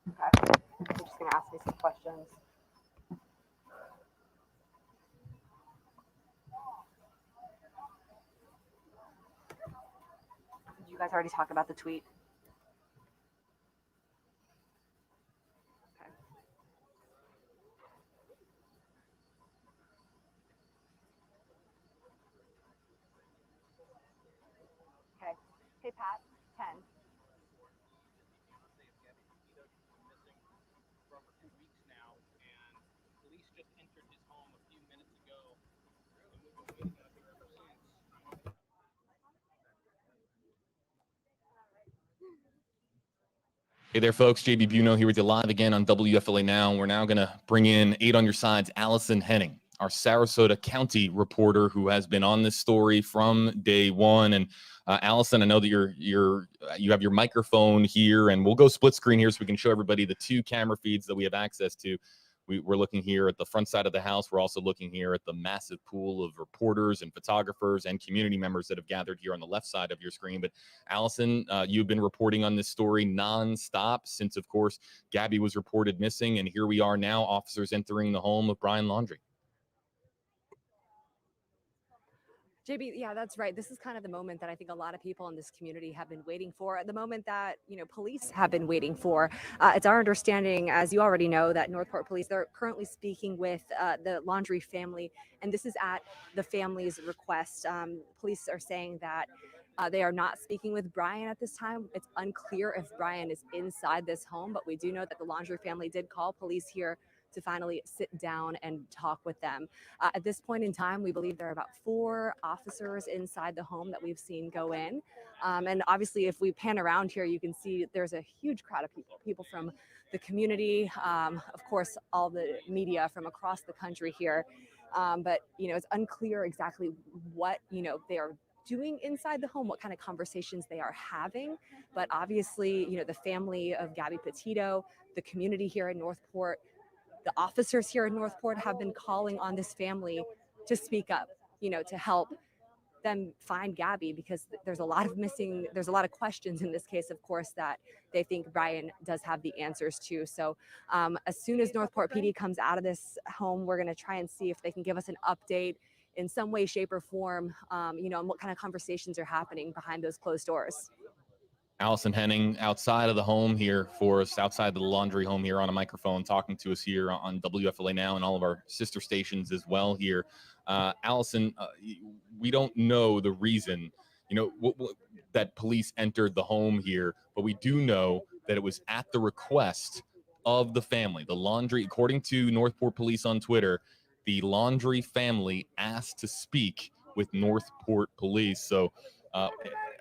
Okay. You're just going to ask me some questions. Did you guys already talk about the tweet? Okay. Okay. Hey, Pat. 10. Hey there, folks. JB Buno here with you live again on WFLA Now. We're now going to bring in 8 on your sides, Allison Henning, our Sarasota County reporter who has been on this story from day one. And Allison, I know that you have your microphone here, and we'll go split screen here so we can show everybody the 2 camera feeds that we have access to. We're looking here at the front side of the house. We're also looking here at the massive pool of reporters and photographers and community members that have gathered here on the left side of your screen. But Allison, you've been reporting on this story nonstop since, of course, Gabby was reported missing. And here we are now, officers entering the home of Brian Laundrie. JB, yeah, that's right. This is kind of the moment that I think a lot of people in this community have been waiting for, the moment that, police have been waiting for. It's our understanding, as you already know, that Northport Police, they're currently speaking with the Laundrie family, and this is at the family's request. Police are saying that they are not speaking with Brian at this time. It's unclear if Brian is inside this home, but we do know that the Laundrie family did call police here to finally sit down and talk with them. At this point in time, we believe there are about 4 officers inside the home that we've seen go in. And obviously, if we pan around here, you can see there's a huge crowd of people from the community, of course, all the media from across the country here. But, it's unclear exactly what, they are doing inside the home, what kind of conversations they are having. But obviously, the family of Gabby Petito, the community here in Northport, the officers here in Northport have been calling on this family to speak up, to help them find Gabby, because there's a lot of questions in this case, of course, that they think Brian does have the answers to. So as soon as Northport PD comes out of this home, we're going to try and see if they can give us an update in some way, shape, or form, and what kind of conversations are happening behind those closed doors. Allison Henning outside of the home here for us, outside the Laundrie home here on a microphone, talking to us here on WFLA Now and all of our sister stations as well here. Allison, we don't know the reason, that police entered the home here, but we do know that it was at the request of the family. The Laundrie, according to Northport Police on Twitter, the Laundrie family asked to speak with Northport Police. So,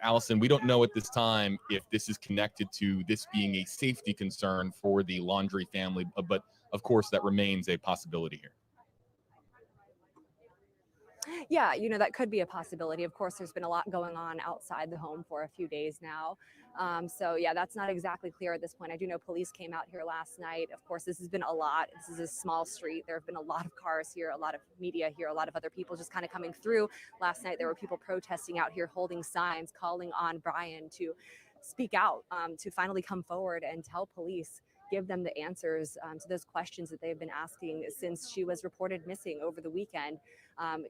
Allison, we don't know at this time if this is connected to this being a safety concern for the Laundrie family, but of course that remains a possibility here. Yeah, that could be a possibility. Of course, there's been a lot going on outside the home for a few days now. So yeah, that's not exactly clear at this point. I do know police came out here last night. Of course, this has been a lot. This is a small street. There have been a lot of cars here, a lot of media here, a lot of other people just kind of coming through. Last night, there were people protesting out here, holding signs, calling on Brian to speak out, to finally come forward and tell police, give them the answers to those questions that they've been asking since she was reported missing over the weekend.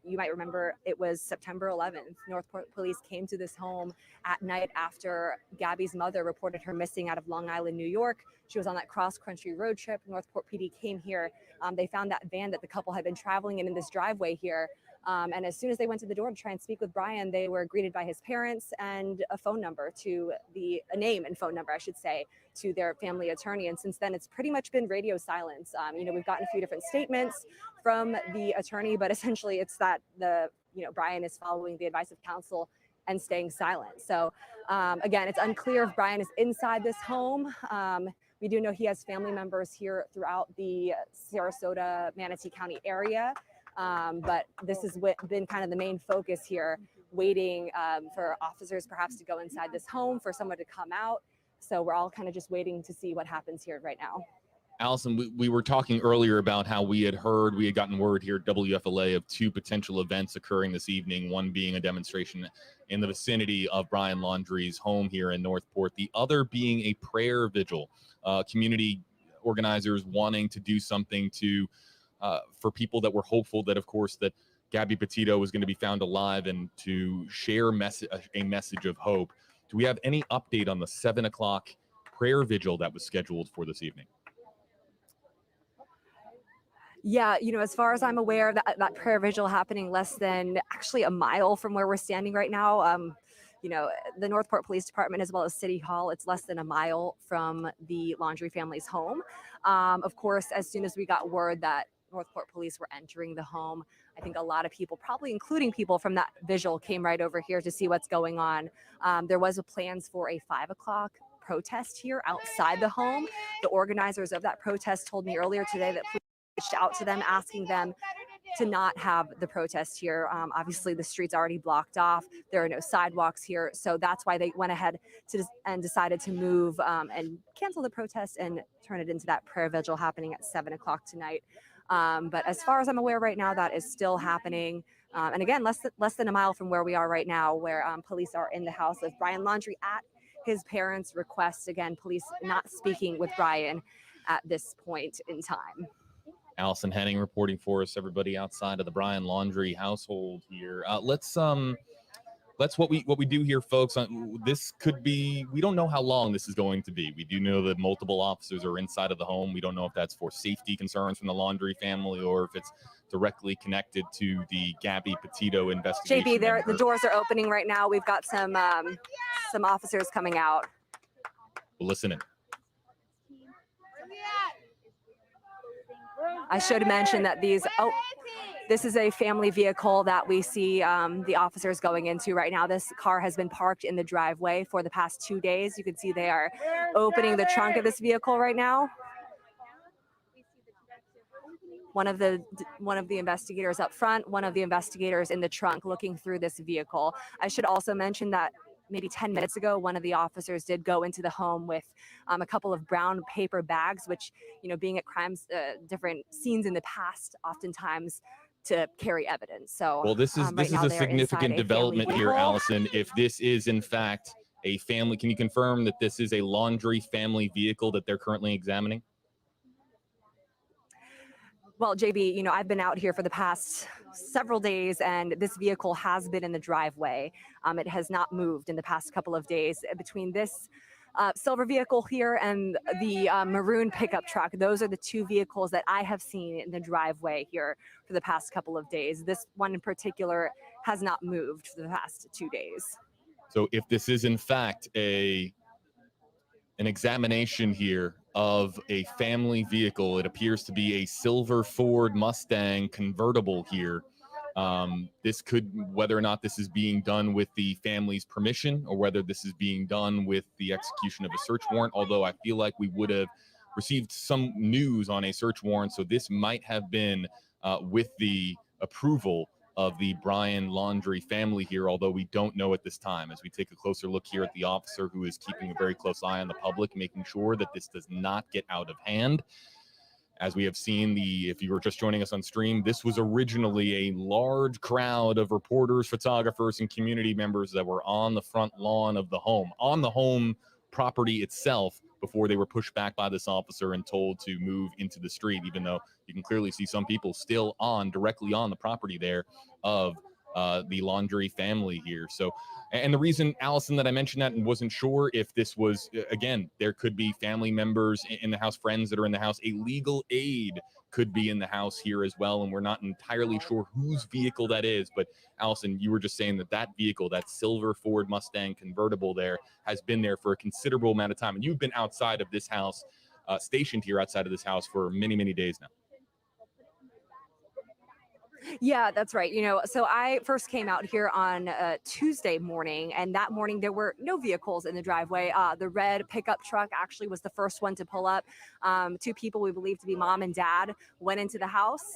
You might remember it was September 11th. Northport Police came to this home at night after Gabby's mother reported her missing out of Long Island, New York. She was on that cross-country road trip. Northport PD came here. They found that van that the couple had been traveling in this driveway here. And as soon as they went to the door to try and speak with Brian, they were greeted by his parents and a phone number a name and phone number, I should say, to their family attorney. And since then, it's pretty much been radio silence. We've gotten a few different statements from the attorney, but essentially it's that Brian is following the advice of counsel and staying silent. So again, it's unclear if Brian is inside this home. We do know he has family members here throughout the Sarasota, Manatee County area. But this has been kind of the main focus here, waiting for officers perhaps to go inside this home, for someone to come out. So we're all kind of just waiting to see what happens here right now. Allison, we were talking earlier about how we had gotten word here at WFLA of two potential events occurring this evening, one being a demonstration in the vicinity of Brian Laundrie's home here in Northport, the other being a prayer vigil, community organizers wanting to do something to for people that were hopeful that, of course, that Gabby Petito was going to be found alive and to share a message of hope. Do we have any update on the 7 o'clock prayer vigil that was scheduled for this evening? Yeah, as far as I'm aware, that prayer vigil happening less than actually a mile from where we're standing right now. The Northport Police Department as well as City Hall, it's less than a mile from the Laundrie family's home. Of course, as soon as we got word that Northport Police were entering the home, I think a lot of people, probably including people from that vigil, came right over here to see what's going on. There was plans for a 5 o'clock protest here outside the home. The organizers of that protest told me earlier today that police reached out to them asking them to not have the protest here. Obviously, the street's already blocked off. There are no sidewalks here. So that's why they went ahead and decided to move and cancel the protest and turn it into that prayer vigil happening at 7 o'clock tonight. But as far as I'm aware right now, that is still happening. And again, less than a mile from where we are right now, where police are in the house of Brian Laundrie at his parents' request. Again, police not speaking with Brian at this point in time. Allison Henning reporting for us, everybody outside of the Brian Laundrie household here. Let's what we do here, folks. This could be, we don't know how long this is going to be. We do know that multiple officers are inside of the home. We don't know if that's for safety concerns from the Laundrie family or if it's directly connected to the Gabby Petito investigation. JB, the doors are opening right now. We've got some officers coming out. We'll listen in. I should mention that this is a family vehicle that we see the officers going into right now. This car has been parked in the driveway for the past 2 days. You can see they are opening the trunk of this vehicle right now. One of the investigators up front, one of the investigators in the trunk looking through this vehicle. I should also mention that maybe 10 minutes ago, one of the officers did go into the home with a couple of brown paper bags, which, being at different scenes in the past, oftentimes to carry evidence. So, well, this is a significant development here, Allison. If this is in fact a family, can you confirm that this is a Laundrie family vehicle that they're currently examining? Well, JB, I've been out here for the past several days, and this vehicle has been in the driveway. It has not moved in the past couple of days. Between this silver vehicle here and the maroon pickup truck, those are the two vehicles that I have seen in the driveway here for the past couple of days. This one in particular has not moved for the past 2 days. So if this is in fact an examination here of a family vehicle, it appears to be a silver Ford Mustang convertible here. This could, whether or not this is being done with the family's permission or whether this is being done with the execution of a search warrant, although I feel like we would have received some news on a search warrant. So this might have been with the approval of the Brian Laundrie family here, although we don't know at this time. As we take a closer look here at the officer who is keeping a very close eye on the public, making sure that this does not get out of hand. As we have seen, if you were just joining us on stream, this was originally a large crowd of reporters, photographers, and community members that were on the front lawn of the home property itself, before they were pushed back by this officer and told to move into the street, even though you can clearly see some people still directly on the property there of the Laundrie family here. So, and the reason, Allison, that I mentioned that and wasn't sure if this was, again, there could be family members in the house, friends that are in the house, a legal aid could be in the house here as well, and we're not entirely sure whose vehicle that is. But Allison, you were just saying that vehicle, that silver Ford Mustang convertible there, has been there for a considerable amount of time, and you've been outside of this house, stationed here outside of this house for many, many days now. Yeah, that's right. You know, so I first came out here on Tuesday morning, and that morning there were no vehicles in the driveway. The red pickup truck actually was the first one to pull up. Two people we believe to be mom and dad went into the house.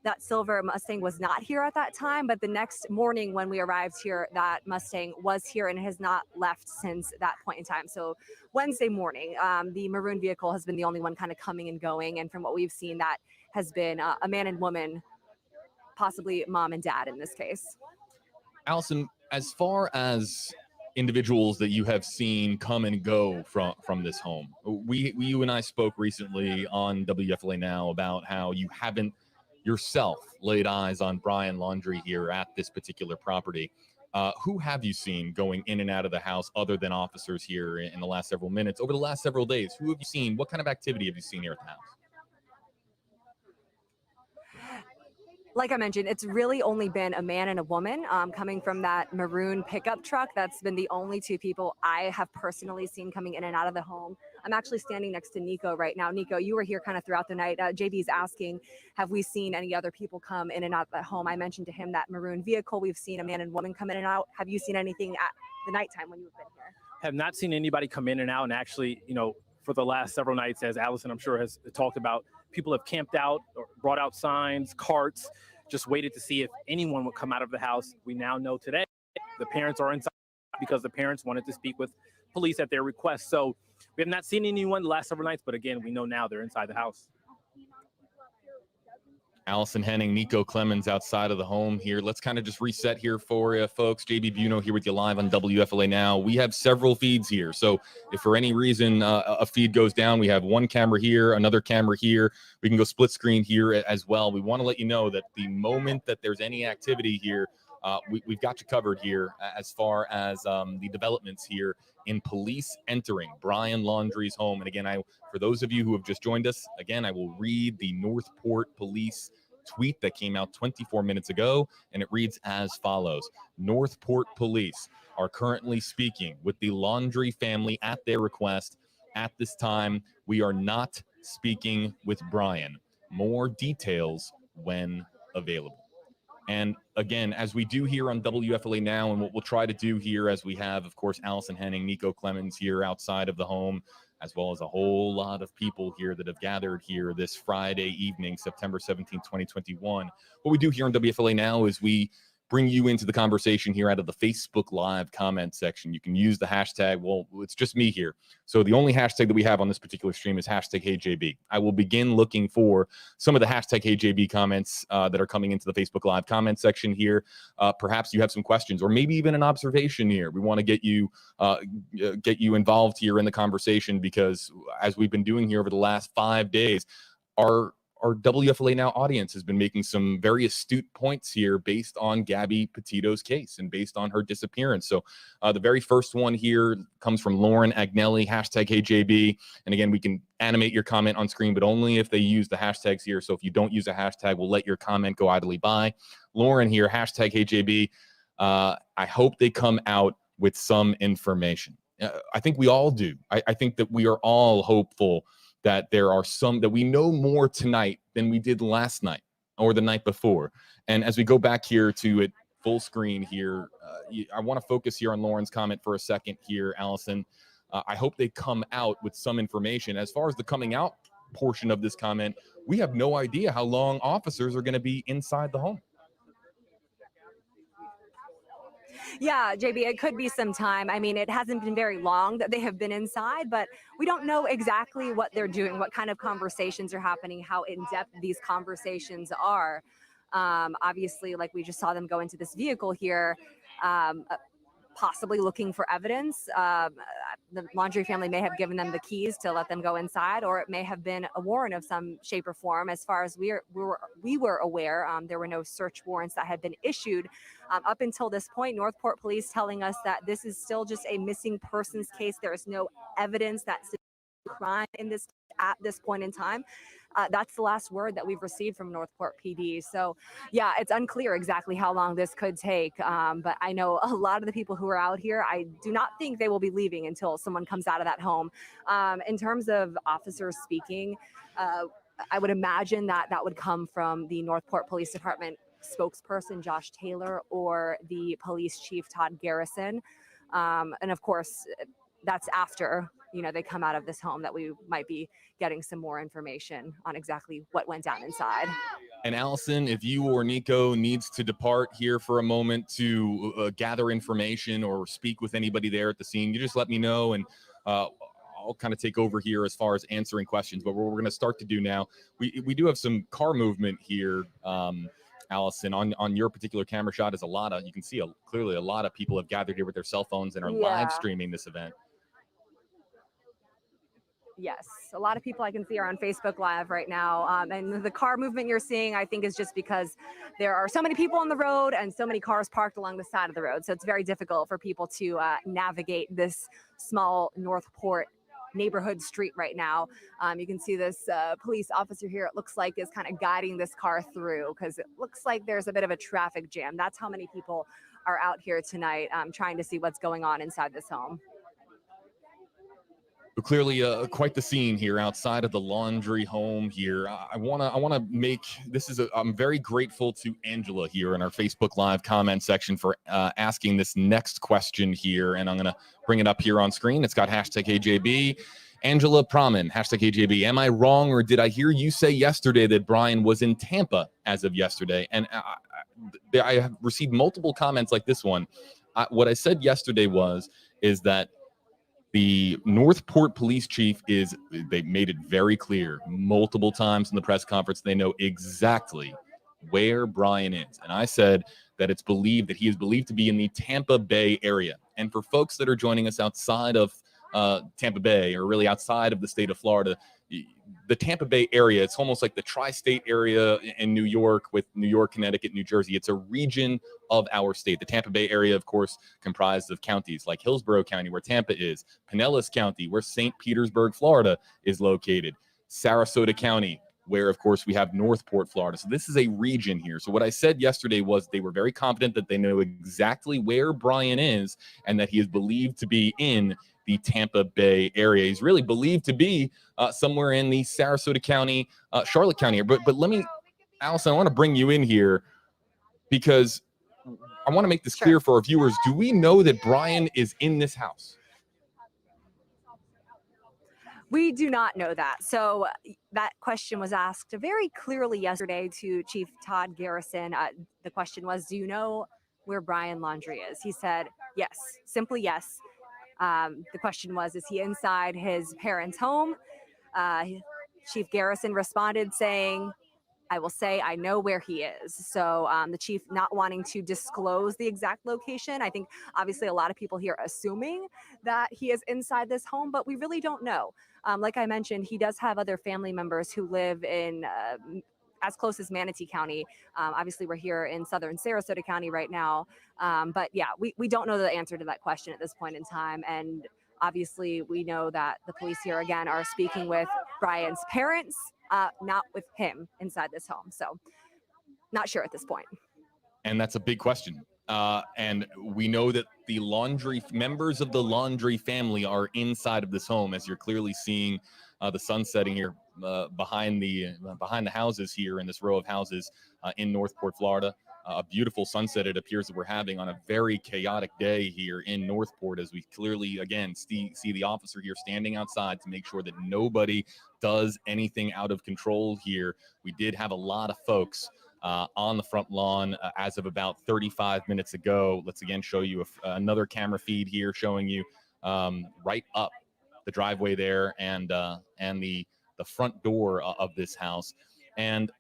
That silver Mustang was not here at that time, but the next morning when we arrived here, that Mustang was here and has not left since that point in time. So Wednesday morning, the maroon vehicle has been the only one kind of coming and going. And from what we've seen, that has been a man and woman, possibly mom and dad in this case. Allison, as far as individuals that you have seen come and go from this home, you and I spoke recently on WFLA Now about how you haven't yourself laid eyes on Brian Laundrie here at this particular property. Who have you seen going in and out of the house other than officers here in the last several minutes, over the last several days? Who have you seen? What kind of activity have you seen here at the house? Like I mentioned, it's really only been a man and a woman coming from that maroon pickup truck. That's been the only two people I have personally seen coming in and out of the home. I'm actually standing next to Nico right now. Nico, you were here kind of throughout the night. JB's asking, have we seen any other people come in and out of the home? I mentioned to him that maroon vehicle. We've seen a man and woman come in and out. Have you seen anything at the nighttime when you've been here? Have not seen anybody come in and out. And actually, for the last several nights, as Allison, I'm sure, has talked about, people have camped out or brought out signs, carts, just waited to see if anyone would come out of the house. We now know today the parents are inside because the parents wanted to speak with police at their request. So we have not seen anyone the last several nights, but again, we know now they're inside the house. Allison Henning, Nico Clemens outside of the home here. Let's kind of just reset here for you folks. JB Buno here with you live on WFLA Now. We have several feeds here. So if for any reason a feed goes down, we have one camera here, another camera here. We can go split screen here as well. We want to let you know that the moment that there's any activity here, we've got you covered here as far as the developments here in police entering Brian Laundrie's home. And again, for those of you who have just joined us, again, I will read the Northport Police tweet that came out 24 minutes ago, and it reads as follows. Northport Police are currently speaking with the Laundrie family at their request. At this time, we are not speaking with Brian. More details when available. And again, as we do here on WFLA Now, and what we'll try to do here, as we have, of course, Allison Henning, Nico Clemens here outside of the home, as well as a whole lot of people here that have gathered here this Friday evening, September 17, 2021. What we do here on WFLA Now is we bring you into the conversation here out of the Facebook Live comment section. You can use the hashtag. Well, it's just me here. So the only hashtag that we have on this particular stream is hashtag HeyJB. I will begin looking for some of the hashtag HeyJB comments that are coming into the Facebook Live comment section here. Perhaps you have some questions or maybe even an observation here. We want to get you involved here in the conversation because as we've been doing here over the last 5 days, our WFLA Now audience has been making some very astute points here based on Gabby Petito's case and based on her disappearance. So the very first one here comes from Lauren Agnelli, hashtag HeyJB. And again, we can animate your comment on screen, but only if they use the hashtags here. So if you don't use a hashtag, we'll let your comment go idly by. Lauren here, hashtag HeyJB. I hope they come out with some information. I think we all do. I think that we are all hopeful that there are some, that we know more tonight than we did last night or the night before. And as we go back here to it full screen here, I want to focus here on Lauren's comment for a second here, Allison. I hope they come out with some information. As far as the coming out portion of this comment, we have no idea how long officers are going to be inside the home. Yeah, JB, it could be some time. I mean, it hasn't been very long that they have been inside, but we don't know exactly what they're doing, what kind of conversations are happening, how in-depth these conversations are. Obviously, like we just saw them go into this vehicle here, possibly looking for evidence. The Laundrie family may have given them the keys to let them go inside, or it may have been a warrant of some shape or form. As far as we were aware, there were no search warrants that had been issued up until this point. Northport Police telling us that this is still just a missing persons case. There is no evidence that's a crime in this at this point in time. That's the last word that we've received from Northport PD. So yeah, it's unclear exactly how long this could take. But I know a lot of the people who are out here, I do not think they will be leaving until someone comes out of that home. In terms of officers speaking, I would imagine that that would come from the Northport Police Department spokesperson, Josh Taylor, or the police chief, Todd Garrison. And of course, that's after, you know, they come out of this home that we might be getting some more information on exactly what went down inside. And Allison, if you or Nico needs to depart here for a moment to gather information or speak with anybody there at the scene, you just let me know, and I'll kind of take over here as far as answering questions. But what we're going to start to do now, we do have some car movement here, Allison. On your particular camera shot is you can see clearly a lot of people have gathered here with their cell phones and are live streaming this event. Yes, a lot of people I can see are on Facebook Live right now. And the car movement you're seeing, I think, is just because there are so many people on the road and so many cars parked along the side of the road. So it's very difficult for people to navigate this small Northport neighborhood street right now. You can see this police officer here, it looks like, is kind of guiding this car through because it looks like there's a bit of a traffic jam. That's how many people are out here tonight trying to see what's going on inside this home. But clearly, quite the scene here outside of the Laundrie home here. I wanna make this I'm very grateful to Angela here in our Facebook Live comment section for asking this next question here, and I'm gonna bring it up here on screen. It's got #AJB. Angela Praman, #AJB. Am I wrong, or did I hear you say yesterday that Brian was in Tampa as of yesterday? And I have received multiple comments like this one. What I said yesterday is that the Northport police chief they made it very clear multiple times in the press conference, they know exactly where Brian is. And I said that it's believed that he is believed to be in the Tampa Bay area. And for folks that are joining us outside of Tampa Bay, or really outside of the state of Florida, the Tampa Bay area, it's almost like the tri-state area in New York, with New York, Connecticut, New Jersey. It's a region of our state. The Tampa Bay area, of course, comprised of counties like Hillsborough County, where Tampa is, Pinellas County, where St. Petersburg, Florida is located, Sarasota County, where, of course, we have Northport, Florida. So this is a region here. So what I said yesterday was they were very confident that they know exactly where Brian is and that he is believed to be in the Tampa Bay area. He's really believed to be somewhere in the Sarasota County, Charlotte County. But let me, Allison, I want to bring you in here because I want to make this clear for our viewers. Do we know that Brian is in this house? We do not know that. So that question was asked very clearly yesterday to Chief Todd Garrison. The question was, do you know where Brian Laundrie is? He said, yes, simply yes. The question was, is he inside his parents' home? Chief Garrison responded saying, I will say I know where he is. So the chief not wanting to disclose the exact location. I think obviously a lot of people here assuming that he is inside this home, but we really don't know. Like I mentioned, he does have other family members who live in as close as Manatee County. Obviously, we're here in southern Sarasota County right now. But yeah, we don't know the answer to that question at this point in time. And obviously, we know that the police here, again, are speaking with Brian's parents, not with him inside this home. So not sure at this point. And that's a big question. And we know that the members of the Laundrie family are inside of this home, as you're clearly seeing the sun setting here behind the houses here in this row of houses in Northport, Florida. A beautiful sunset it appears that we're having on a very chaotic day here in Northport, as we clearly, again, see the officer here standing outside to make sure that nobody does anything out of control here. We did have a lot of folks on the front lawn as of about 35 minutes ago. Let's again show you another camera feed here showing you right up the driveway there and the front door of this house. And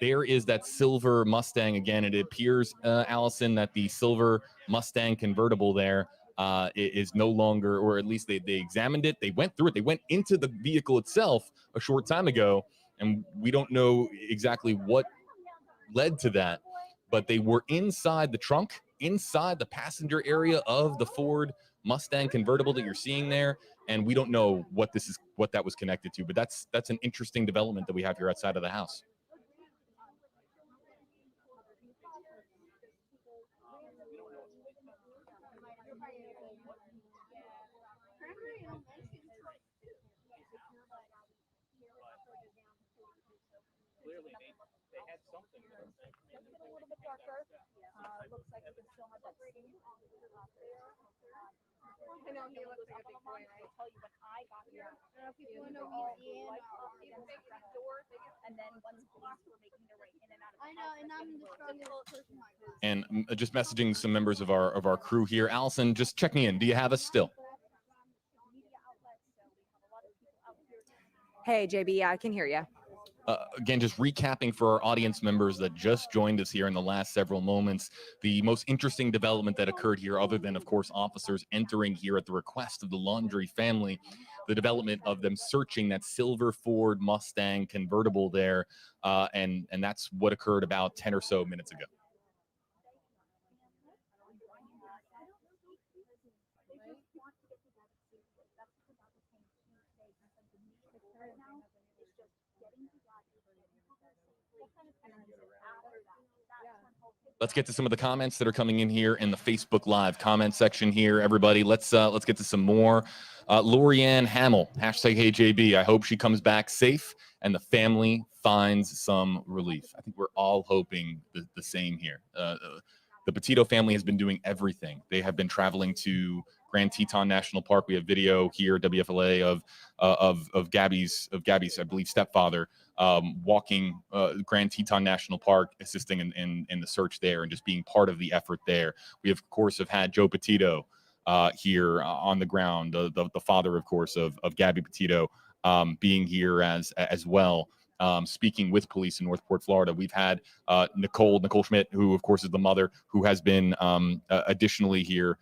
there is that silver Mustang again. It appears, Allison, that the silver Mustang convertible there is no longer, or at least they examined it. They went through it. They went into the vehicle itself a short time ago, and we don't know exactly what led to that, but they were inside the trunk, inside the passenger area of the Ford Mustang convertible that you're seeing there, and we don't know what that was connected to. But that's an interesting development that we have here outside of the house. clearly they had something. Let's get a little bit darker. Looks like we can still have that scene out there. I know he looks like a big boy, right? I'll tell you when I got here. People It was know all he's in. lights up against the front door, and then once police were making their way in and out of the I know, house, and that's I'm when the we were strongest person. And just messaging some members of our crew here. Allison, just checking in. Do you have us still? media outlets, so we have a lot of people out here. Hey, JB, yeah, I can hear you. Again, just recapping for our audience members that just joined us here in the last several moments, the most interesting development that occurred here, other than, of course, officers entering here at the request of the Laundrie family, the development of them searching that silver Ford Mustang convertible there, and that's what occurred about 10 or so minutes ago. Let's get to some of the comments that are coming in here in the Facebook Live comment section here, everybody. Let's get to some more. Lorianne Hamill, #HeyJB. I hope she comes back safe and the family finds some relief. I think we're all hoping the same here. The Petito family has been doing everything. They have been traveling to Grand Teton National Park. We have video here, WFLA, of Gabby's, I believe, stepfather walking Grand Teton National Park, assisting in the search there and just being part of the effort there. We, of course, have had Joe Petito here on the ground, the father, of course, of Gabby Petito, being here as well. Speaking with police in Northport, Florida. We've had Nicole Schmidt, who, of course, is the mother, who has been additionally here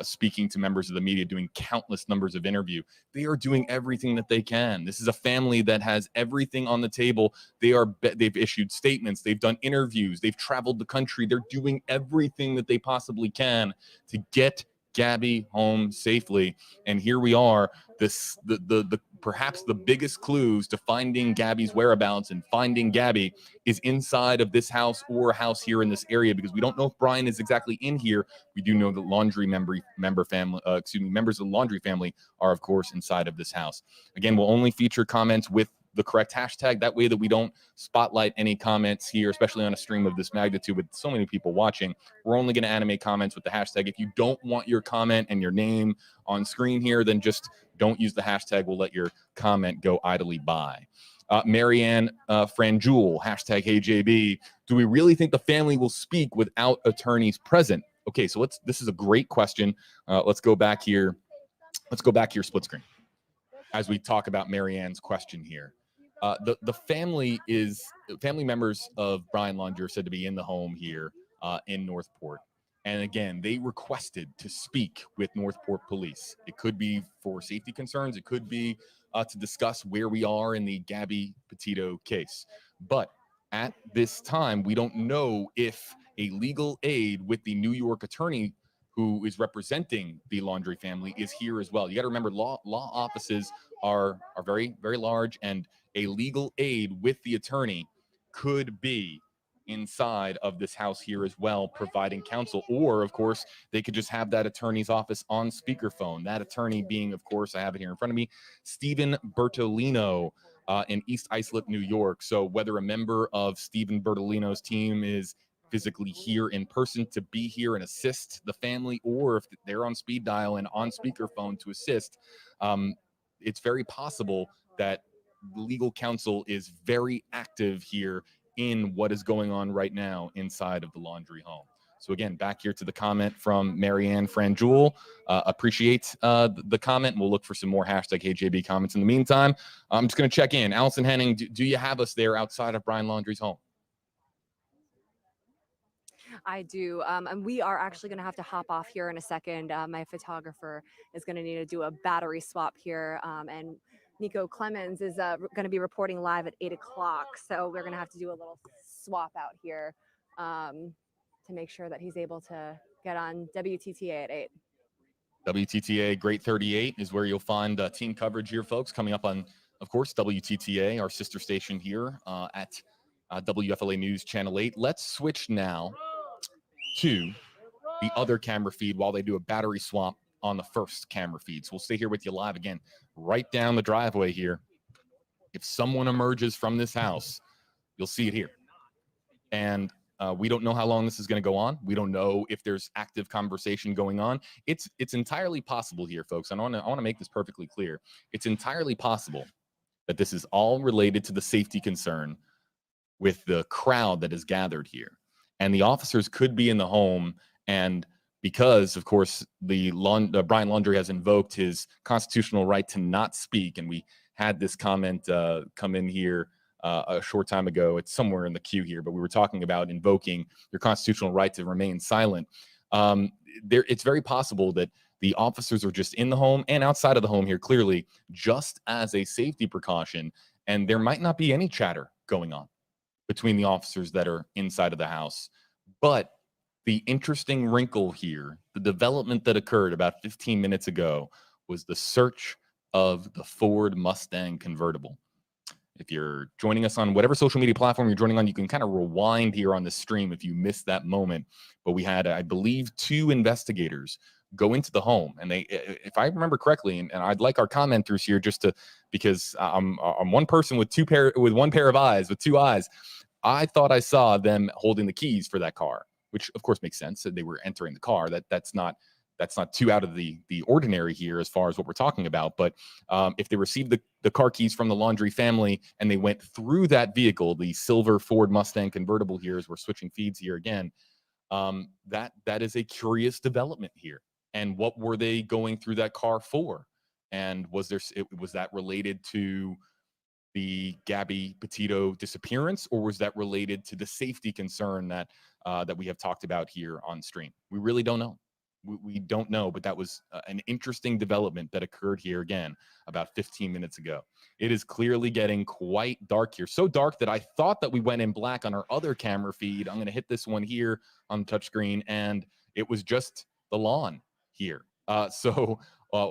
speaking to members of the media, doing countless numbers of interview. They are doing everything that they can. This is a family that has everything on the table. They've issued statements. They've done interviews. They've traveled the country. They're doing everything that they possibly can to get Gabby home safely. And here we are. The perhaps the biggest clues to finding Gabby's whereabouts and finding Gabby is inside of this house or a house here in this area, because we don't know if Brian is exactly in here. We do know the Laundrie members of the Laundrie family are, of course, inside of this house. Again, we'll only feature comments with the correct hashtag. That way that we don't spotlight any comments here, especially on a stream of this magnitude with so many people watching. We're only going to animate comments with the hashtag. If you don't want your comment and your name on screen here, then just don't use the hashtag. We'll let your comment go idly by. Marianne Franjul, #HeyJB. Do we really think the family will speak without attorneys present? Okay, so this is a great question. Let's go back here. Split screen as we talk about Marianne's question here. The family members of Brian Laundrie are said to be in the home here in Northport. And again, they requested to speak with Northport Police. It could be for safety concerns. It could be to discuss where we are in the Gabby Petito case. But at this time, we don't know if a legal aid with the New York attorney who is representing the Laundrie family is here as well. You got to remember, law offices are very, very large, and a legal aid with the attorney could be inside of this house here as well, providing counsel. Or, of course, they could just have that attorney's office on speakerphone. That attorney being, of course, I have it here in front of me, Stephen Bertolino in East Islip, New York. So whether a member of Stephen Bertolino's team is physically here in person to be here and assist the family, or if they're on speed dial and on speakerphone to assist, it's very possible that legal counsel is very active here in what is going on right now inside of the Laundrie home. So again, back here to the comment from Marianne Franjul. Appreciate the comment. We'll look for some more #HeyJB comments in the meantime. I'm just going to check in. Allison Henning, do you have us there outside of Brian Laundrie's home? I do. And we are actually going to have to hop off here in a second. My photographer is going to need to do a battery swap here. And Nico Clemens is going to be reporting live at 8 o'clock. So we're going to have to do a little swap out here to make sure that he's able to get on WTTA at 8. WTTA Great 38 is where you'll find team coverage here, folks, coming up on, of course, WTTA, our sister station here at WFLA News Channel 8. Let's switch now to the other camera feed while they do a battery swap on the first camera feed. So we'll stay here with you live again, right down the driveway here. If someone emerges from this house, You'll see it here. And we don't know how long this is going to go on. We don't know if there's active conversation going on. It's entirely possible here, folks. And I want to make this perfectly clear. It's entirely possible that this is all related to the safety concern with the crowd that is gathered here. And the officers could be in the home, and because, of course, Brian Laundrie has invoked his constitutional right to not speak, and we had this comment come in here a short time ago. It's somewhere in the queue here, but we were talking about invoking your constitutional right to remain silent. It's very possible that the officers are just in the home and outside of the home here, clearly, just as a safety precaution, and there might not be any chatter going on between the officers that are inside of the house. But the interesting wrinkle here, the development that occurred about 15 minutes ago, was the search of the Ford Mustang convertible. If you're joining us on whatever social media platform you're joining on, you can kind of rewind here on the stream if you missed that moment. But we had, I believe, 2 investigators go into the home, and they, if I remember correctly, and I'd like our commenters here just to, because I'm one person with one pair of eyes, with 2 eyes. I thought I saw them holding the keys for that car, which of course makes sense. That they were entering the car. That's not too out of the ordinary here as far as what we're talking about. But if they received the car keys from the Laundrie family and they went through that vehicle, the silver Ford Mustang convertible here, as we're switching feeds here again, that is a curious development here. And what were they going through that car for? And was that related to the Gabby Petito disappearance, or was that related to the safety concern that we have talked about here on stream? We really don't know. We don't know, but that was an interesting development that occurred here again about 15 minutes ago. It is clearly getting quite dark here. So dark that I thought that we went in black on our other camera feed. I'm going to hit this one here on the touchscreen, and it was just the lawn here.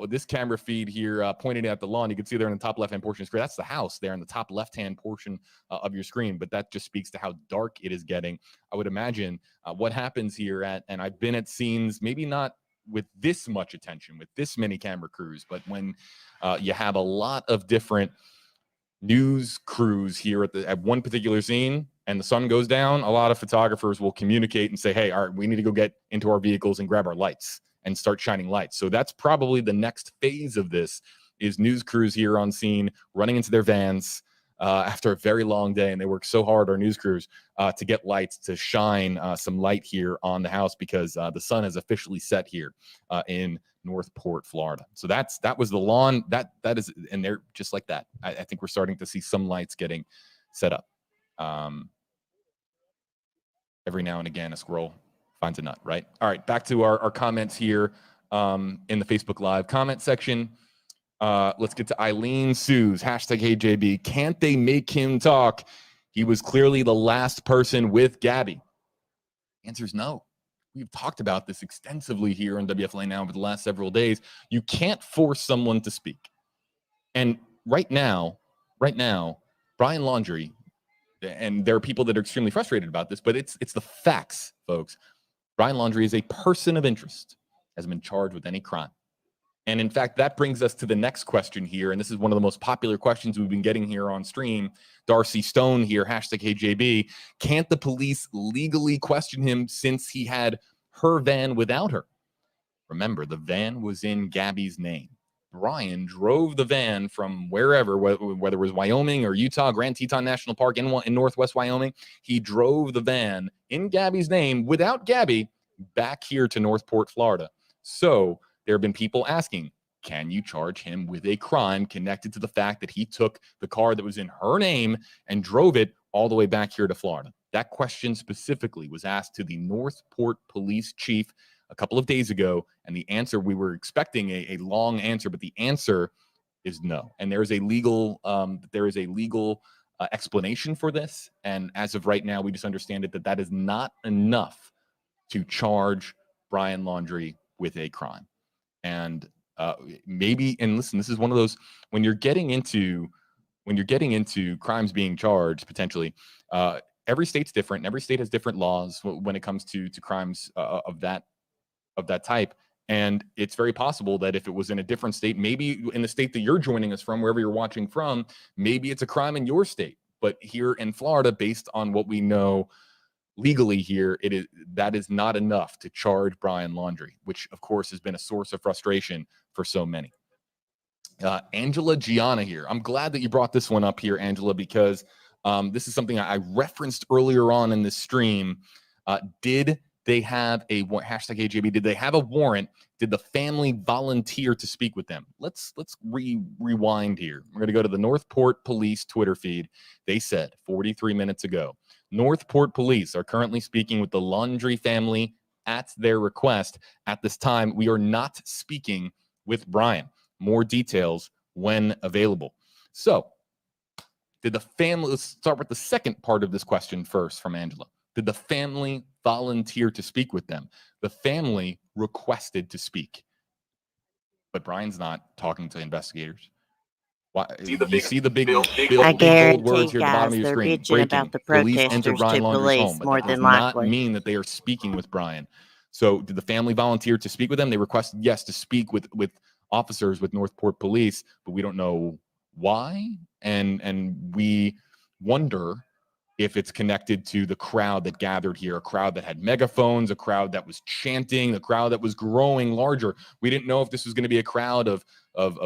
This camera feed here pointing at the lawn, you can see there in the top left-hand portion of the screen. That's the house there in the top left-hand portion of your screen, but that just speaks to how dark it is getting. I would imagine what happens here and I've been at scenes, maybe not with this much attention, with this many camera crews, but when you have a lot of different news crews here at one particular scene and the sun goes down, a lot of photographers will communicate and say, hey, all right, we need to go get into our vehicles and grab our lights and start shining lights. So that's probably the next phase of this, is news crews here on scene running into their vans after a very long day. And they work so hard, our news crews, to get lights, to shine some light here on the house, because the sun has officially set here in Northport, Florida. So that was the lawn. That is, and they're just like that. I think we're starting to see some lights getting set up. Every now and again, a squirrel finds a nut, right? All right, back to our comments here in the Facebook Live comment section. Let's get to Eileen Sue's #HeyJB. Can't they make him talk? He was clearly the last person with Gabby. The answer is no. We've talked about this extensively here on WFLA Now over the last several days. You can't force someone to speak. And right now, Brian Laundrie, and there are people that are extremely frustrated about this, but it's the facts, folks. Brian Laundrie is a person of interest, hasn't been charged with any crime. And in fact, that brings us to the next question here. And this is one of the most popular questions we've been getting here on stream. Darcy Stone here, #HeyJB. Can't the police legally question him since he had her van without her? Remember, the van was in Gabby's name. Brian drove the van from wherever, whether it was Wyoming or Utah, Grand Teton National Park in Northwest Wyoming. He drove the van in Gabby's name without Gabby back here to Northport, Florida. So there have been people asking, can you charge him with a crime connected to the fact that he took the car that was in her name and drove it all the way back here to Florida? That question specifically was asked to the Northport police chief a couple of days ago, and the answer, we were expecting a long answer, but the answer is no. And there is a legal explanation for this, and as of right now, we just understand it that is not enough to charge Brian Laundrie with a crime. And maybe, and listen, this is one of those, when you're getting into crimes being charged potentially, every state's different, and every state has different laws when it comes to crimes of that type. And it's very possible that if it was in a different state, maybe in the state that you're joining us from, wherever you're watching from, maybe it's a crime in your state. But here in Florida, based on what we know legally here, that is not enough to charge Brian Laundrie, which of course has been a source of frustration for so many. Angela Gianna here. I'm glad that you brought this one up here, Angela, because this is something I referenced earlier on in this stream. Did they have a hashtag AJB? Did they have a warrant? Did the family volunteer to speak with them? Let's rewind here. We're going to go to the Northport Police Twitter feed. They said 43 minutes ago, Northport Police are currently speaking with the Laundrie family at their request. At this time, we are not speaking with Brian. More details when available. So, did the family, let's start with the second part of this question first from Angela. Did the family volunteer to speak with them? The family requested to speak. But Brian's not talking to investigators. Why, you see the big bold words here at the bottom of your screen. Breaking. About the Police entered Brian to Laundrie's police, home. But more that does than not likely. mean that they are speaking with Brian. So did the family volunteer to speak with them? They requested, yes, to speak with officers with Northport Police, but we don't know why. And we wonder if it's connected to the crowd that gathered here, a crowd that had megaphones, a crowd that was chanting, a crowd that was growing larger. We didn't know if this was going to be a crowd of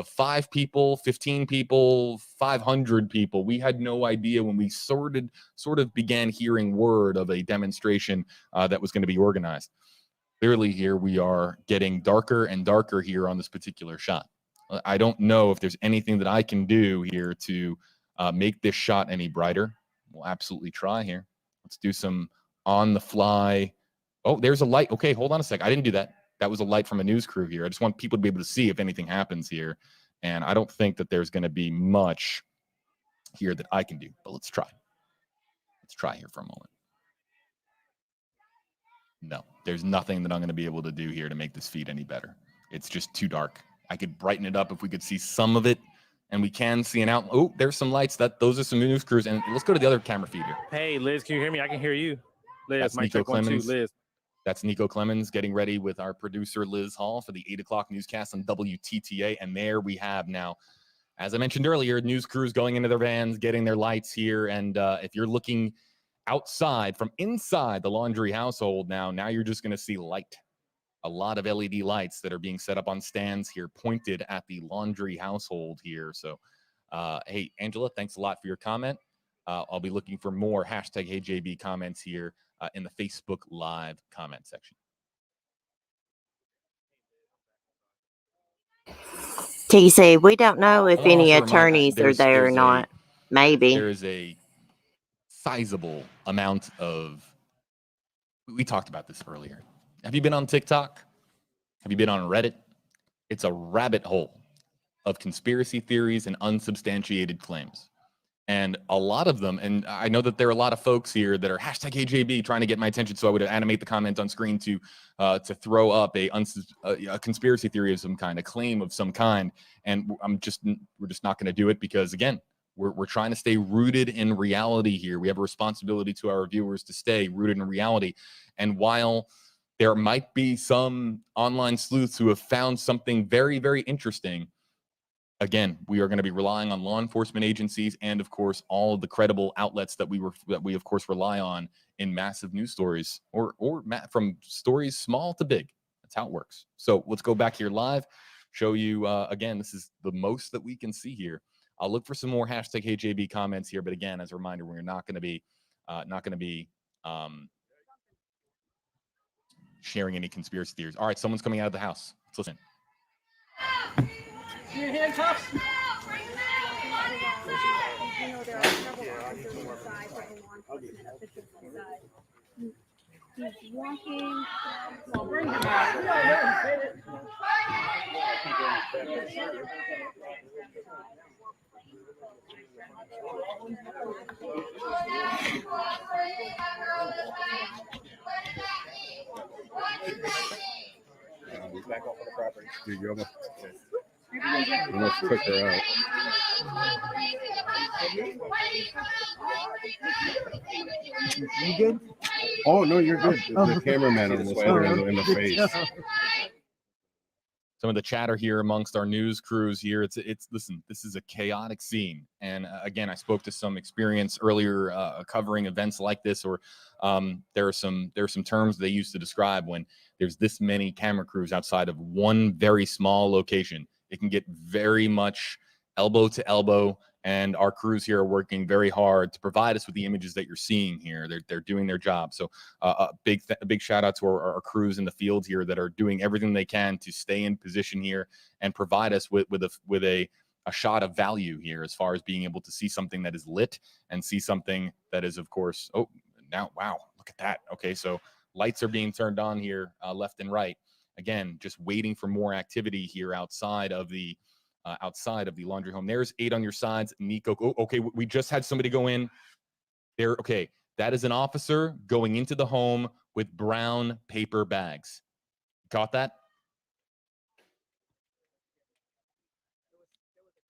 5 people, 15 people, 500 people. We had no idea when we sort of began hearing word of a demonstration that was going to be organized. Clearly here we are getting darker and darker here on this particular shot. I don't know if there's anything that I can do here to make this shot any brighter. We'll absolutely try here. Let's do some on the fly. Oh, there's a light. Okay, hold on a sec. I didn't do that. That was a light from a news crew here. I just want people to be able to see if anything happens here. And I don't think that there's going to be much here that I can do, but let's try. Let's try here for a moment. No, there's nothing that I'm going to be able to do here to make this feed any better. It's just too dark. I could brighten it up if we could see some of it. And we can see an out. Oh, there's some lights. Those are some news crews. And let's go to the other camera feed here. Hey, Liz, can you hear me? I can hear you. Liz, that's mic Nico check 1, 2, Clemens. Liz. That's Nico Clemens getting ready with our producer, Liz Hall, for the 8 o'clock newscast on WTTA. And there we have now, as I mentioned earlier, news crews going into their vans, getting their lights here. And if you're looking outside from inside the Laundrie household now you're just going to see light. A lot of LED lights that are being set up on stands here pointed at the Laundrie household here. So, hey, Angela, thanks a lot for your comment. I'll be looking for more hashtag HeyJB comments here in the Facebook Live comment section. TC, we don't know if any attorneys are there or not. Maybe. There is a sizable amount of, we talked about this earlier. Have you been on TikTok? Have you been on Reddit? It's a rabbit hole of conspiracy theories and unsubstantiated claims. And a lot of them, and I know that there are a lot of folks here that are hashtag AJB trying to get my attention, so I would animate the comment on screen to throw up a conspiracy theory of some kind, a claim of some kind. And we're just not going to do it because, again, we're trying to stay rooted in reality here. We have a responsibility to our viewers to stay rooted in reality. And while there might be some online sleuths who have found something very, very interesting, again, we are going to be relying on law enforcement agencies and, of course, all of the credible outlets that we of course, rely on in massive news stories or from stories small to big. That's how it works. So let's go back here live, show you, again, this is the most that we can see here. I'll look for some more hashtag HeyJB comments here. But again, as a reminder, we're not going to be sharing any conspiracy theories. All right, someone's coming out of the house. Let's listen. Your handcuffs? You know, there are several officers inside, several law enforcement officials inside. He's walking. Well, bring him out. He's back off on the property. You almost took her out. You good? Oh, no, you're good. The cameraman almost hit her in the face. some of the chatter here amongst our news crews here. Listen, this is a chaotic scene. And again, I spoke to some experience earlier covering events like this, or there are some terms they use to describe when there's this many camera crews outside of one very small location. It can get very much elbow to elbow, and our crews here are working very hard to provide us with the images that you're seeing here. They're doing their job. So a big shout out to our crews in the field here that are doing everything they can to stay in position here and provide us with a shot of value here, as far as being able to see something that is lit and see something that is, of course, oh, now, wow, look at that. Okay, so lights are being turned on here left and right. Again, just waiting for more activity here outside of the Laundrie home. There's 8 on your sides. Nico. Oh, okay, we just had somebody go in there. Okay, that is an officer going into the home with brown paper bags. Got that?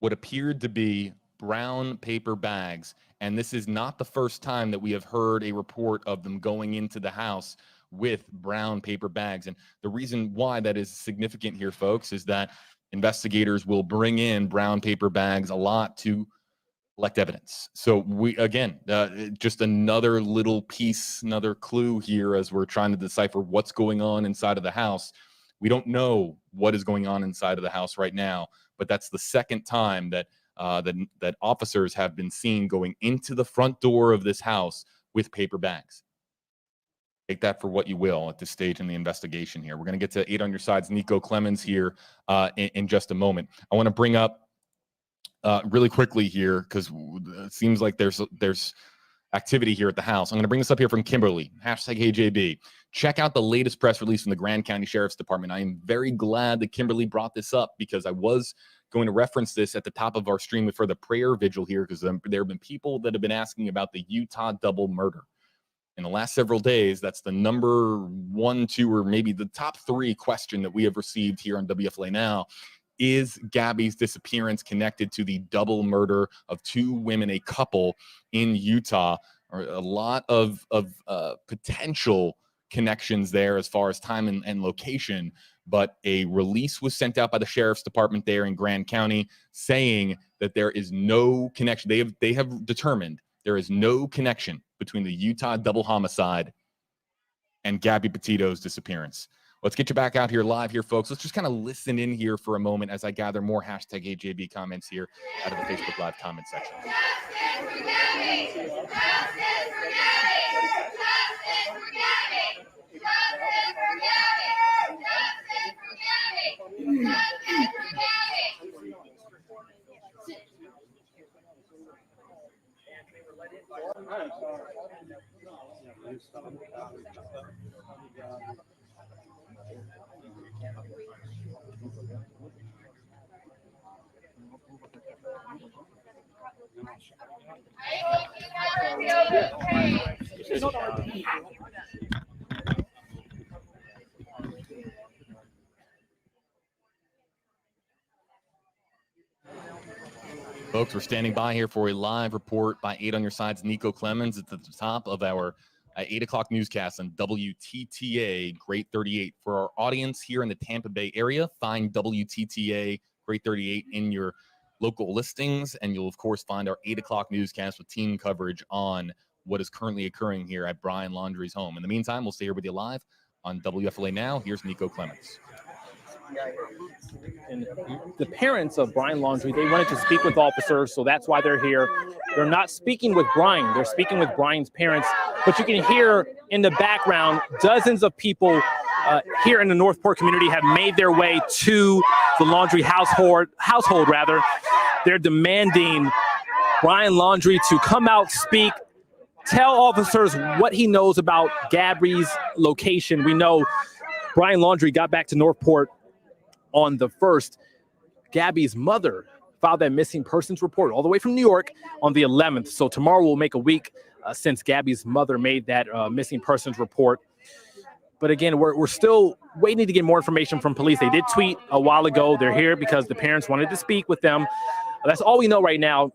What appeared to be brown paper bags. And this is not the first time that we have heard a report of them going into the house with brown paper bags. And the reason why that is significant here, folks, is that investigators will bring in brown paper bags a lot to collect evidence. So we, again, just another little piece, another clue here as we're trying to decipher what's going on inside of the house. We don't know what is going on inside of the house right now, but that's the second time that that officers have been seen going into the front door of this house with paper bags. Take that for what you will at this stage in the investigation here. We're going to get to 8 on your sides, Nico Clemens here in just a moment. I want to bring up really quickly here, because it seems like there's activity here at the house. I'm going to bring this up here from Kimberly, #HeyJB. Check out the latest press release from the Grand County Sheriff's Department. I am very glad that Kimberly brought this up, because I was going to reference this at the top of our stream for the prayer vigil here, because there have been people that have been asking about the Utah double murder. In the last several days, that's the number 1, 2, or maybe the top 3 question that we have received here on WFLA Now. Is Gabby's disappearance connected to the double murder of 2 women, a couple in Utah? Or a lot of potential connections there as far as time and location. But a release was sent out by the Sheriff's Department there in Grand County saying that there is no connection. They have determined there is no connection between the Utah double homicide and Gabby Petito's disappearance. Let's get you back out here live here, folks. Let's just kind of listen in here for a moment as I gather more #HeyJB comments here out of the Facebook Live comment section. Folks, we're standing by here for a live report by 8 on your sides. Nico Clemens at the top of our 8 o'clock newscast on WTTA Great 38. For our audience here in the Tampa Bay area, find WTTA Great 38 in your local listings, and you'll, of course, find our 8 o'clock newscast with team coverage on what is currently occurring here at Brian Laundrie's home. In the meantime, we'll stay here with you live on WFLA Now. Here's Nico Clemens. And the parents of Brian Laundrie, they wanted to speak with officers, so that's why they're here. They're not speaking with Brian, they're speaking with Brian's parents. But you can hear in the background, dozens of people here in the Northport community have made their way to the Laundrie household. They're demanding Brian Laundrie to come out, speak, tell officers what he knows about Gabby's location. We know Brian Laundrie got back to Northport on the 1st. Gabby's mother filed that missing persons report all the way from New York on the 11th. So tomorrow will make a week since Gabby's mother made that missing persons report. But again, we're still waiting to get more information from police. They did tweet a while ago. They're here because the parents wanted to speak with them. That's all we know right now.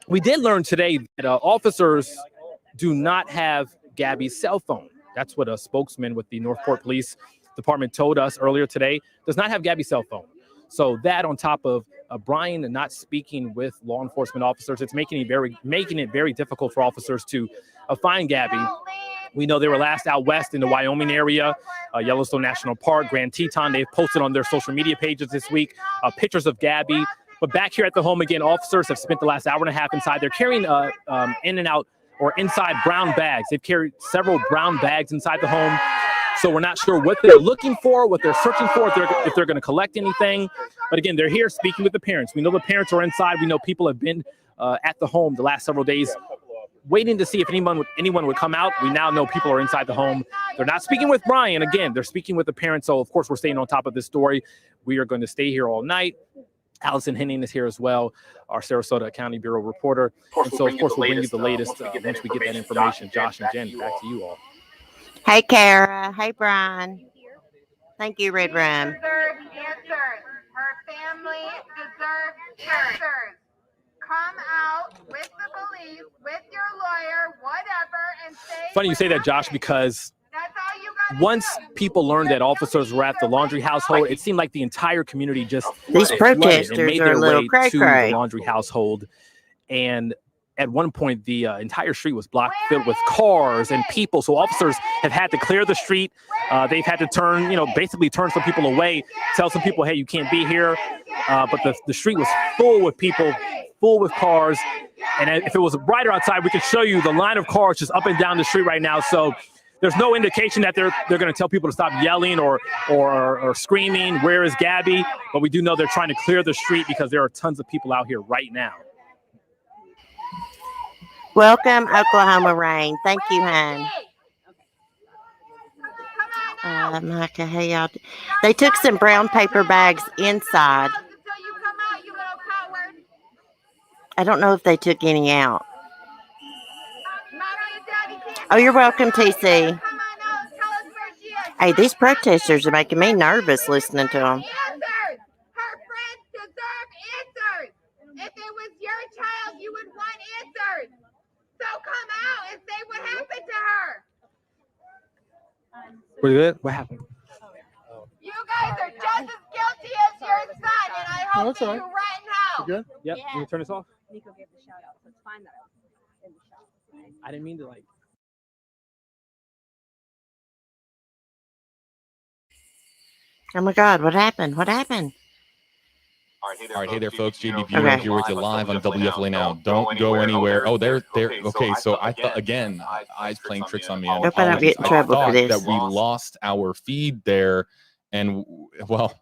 We did learn today that officers do not have Gabby's cell phone. That's what a spokesman with the Northport Police Department told us earlier today. Does not have Gabby's cell phone. So that on top of Brian not speaking with law enforcement officers, it's making it very difficult for officers to find Gabby. We know they were last out west in the Wyoming area, Yellowstone National Park, Grand Teton. They've posted on their social media pages this week pictures of Gabby. But back here at the home again, officers have spent the last hour and a half inside. They're carrying in and out or inside brown bags. They've carried several brown bags inside the home. So we're not sure what they're looking for, what they're searching for, if they're going to collect anything. But again, they're here speaking with the parents. We know the parents are inside. We know people have been at the home the last several days, waiting to see if anyone would come out. We now know people are inside the home. They're not speaking with Brian. Again, they're speaking with the parents. So, of course, we're staying on top of this story. We are going to stay here all night. Allison Henning is here as well, our Sarasota County Bureau reporter. And so, of course, we'll bring you the latest once we get that information. Josh and Jen, back to you all. Hey, Kara. Hey, Brian. Thank you, Red Room. Answers. Her family deserves answers. Come out with the police, with your lawyer, whatever, and say. Funny you say that, Josh, because that's all you gotta once do. people learned that officers were at the Laundrie household, it seemed like the entire community just These protesters made are their a little way cray to the cray. Laundrie household. And at one point, the entire street was blocked, filled with cars and people. So officers have had to clear the street. They've had to basically turn some people away, tell some people, hey, you can't be here. But the street was full with people, full with cars. And if it was brighter outside, we could show you the line of cars just up and down the street right now. So there's no indication that they're going to tell people to stop yelling or screaming, where is Gabby? But we do know they're trying to clear the street because there are tons of people out here right now. Welcome, Oklahoma Rain. Thank you, hon. Micah, hey, y'all. They took some brown paper bags inside. I don't know if they took any out. Oh, you're welcome, TC. Hey, these protesters are making me nervous listening to them. Her friends deserve answers. If it was your child, you would want answers. So come out and say what happened to her. Pretty good. What happened? You guys are just as guilty as your son, and I hope that you run out. Good? Yep. Can you turn this off? Nico gave the shout out, so it's fine that I was in the shout. I didn't mean to Oh my God, what happened? What happened? All right, hey there, folks. JB Bureau here with you live on WFLA Now. Don't go anywhere. Oh, they're okay. So I thought again, eyes playing tricks on me. Hope I don't get in trouble for this. That we lost our feed there, and well,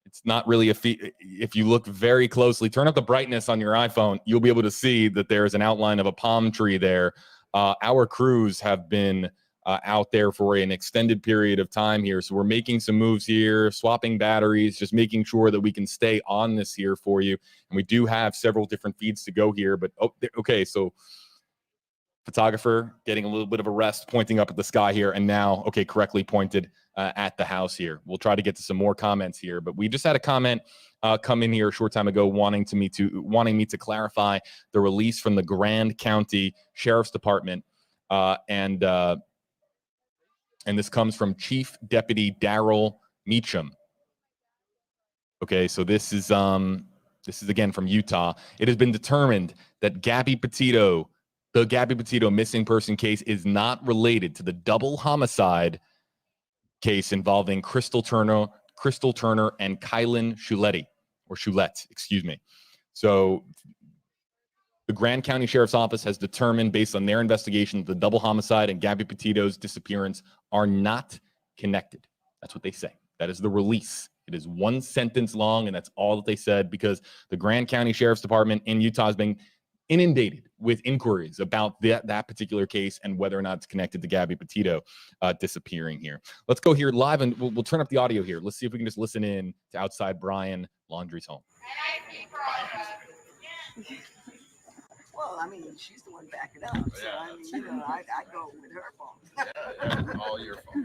it's not really a feed. If you look very closely, turn up the brightness on your iPhone, you'll be able to see that there is an outline of a palm tree there. Our crews have been out there for an extended period of time here. So we're making some moves here, swapping batteries, just making sure that we can stay on this here for you. And we do have several different feeds to go here, but okay. So photographer getting a little bit of a rest, pointing up at the sky here. And now, okay, correctly pointed at the house here. We'll try to get to some more comments here, but we just had a comment come in here a short time ago wanting me to clarify the release from the Grand County Sheriff's Department. And this comes from Chief Deputy Daryl Meacham. Okay, so this is again from Utah. It has been determined that the Gabby Petito missing person case is not related to the double homicide case involving Crystal Turner and Kylan Shulette, excuse me. So the Grand County Sheriff's Office has determined, based on their investigation, that the double homicide and Gabby Petito's disappearance are not connected. That's what they say. That is the release. It is one sentence long, and that's all that they said, because the Grand County Sheriff's Department in Utah has been inundated with inquiries about that particular case and whether or not it's connected to Gabby Petito disappearing here. Let's go here live, and we'll turn up the audio here. Let's see if we can just listen in to outside Brian Laundrie's home. Well, I mean, she's the one backing up. So, I mean, I go with her phone. All your phone.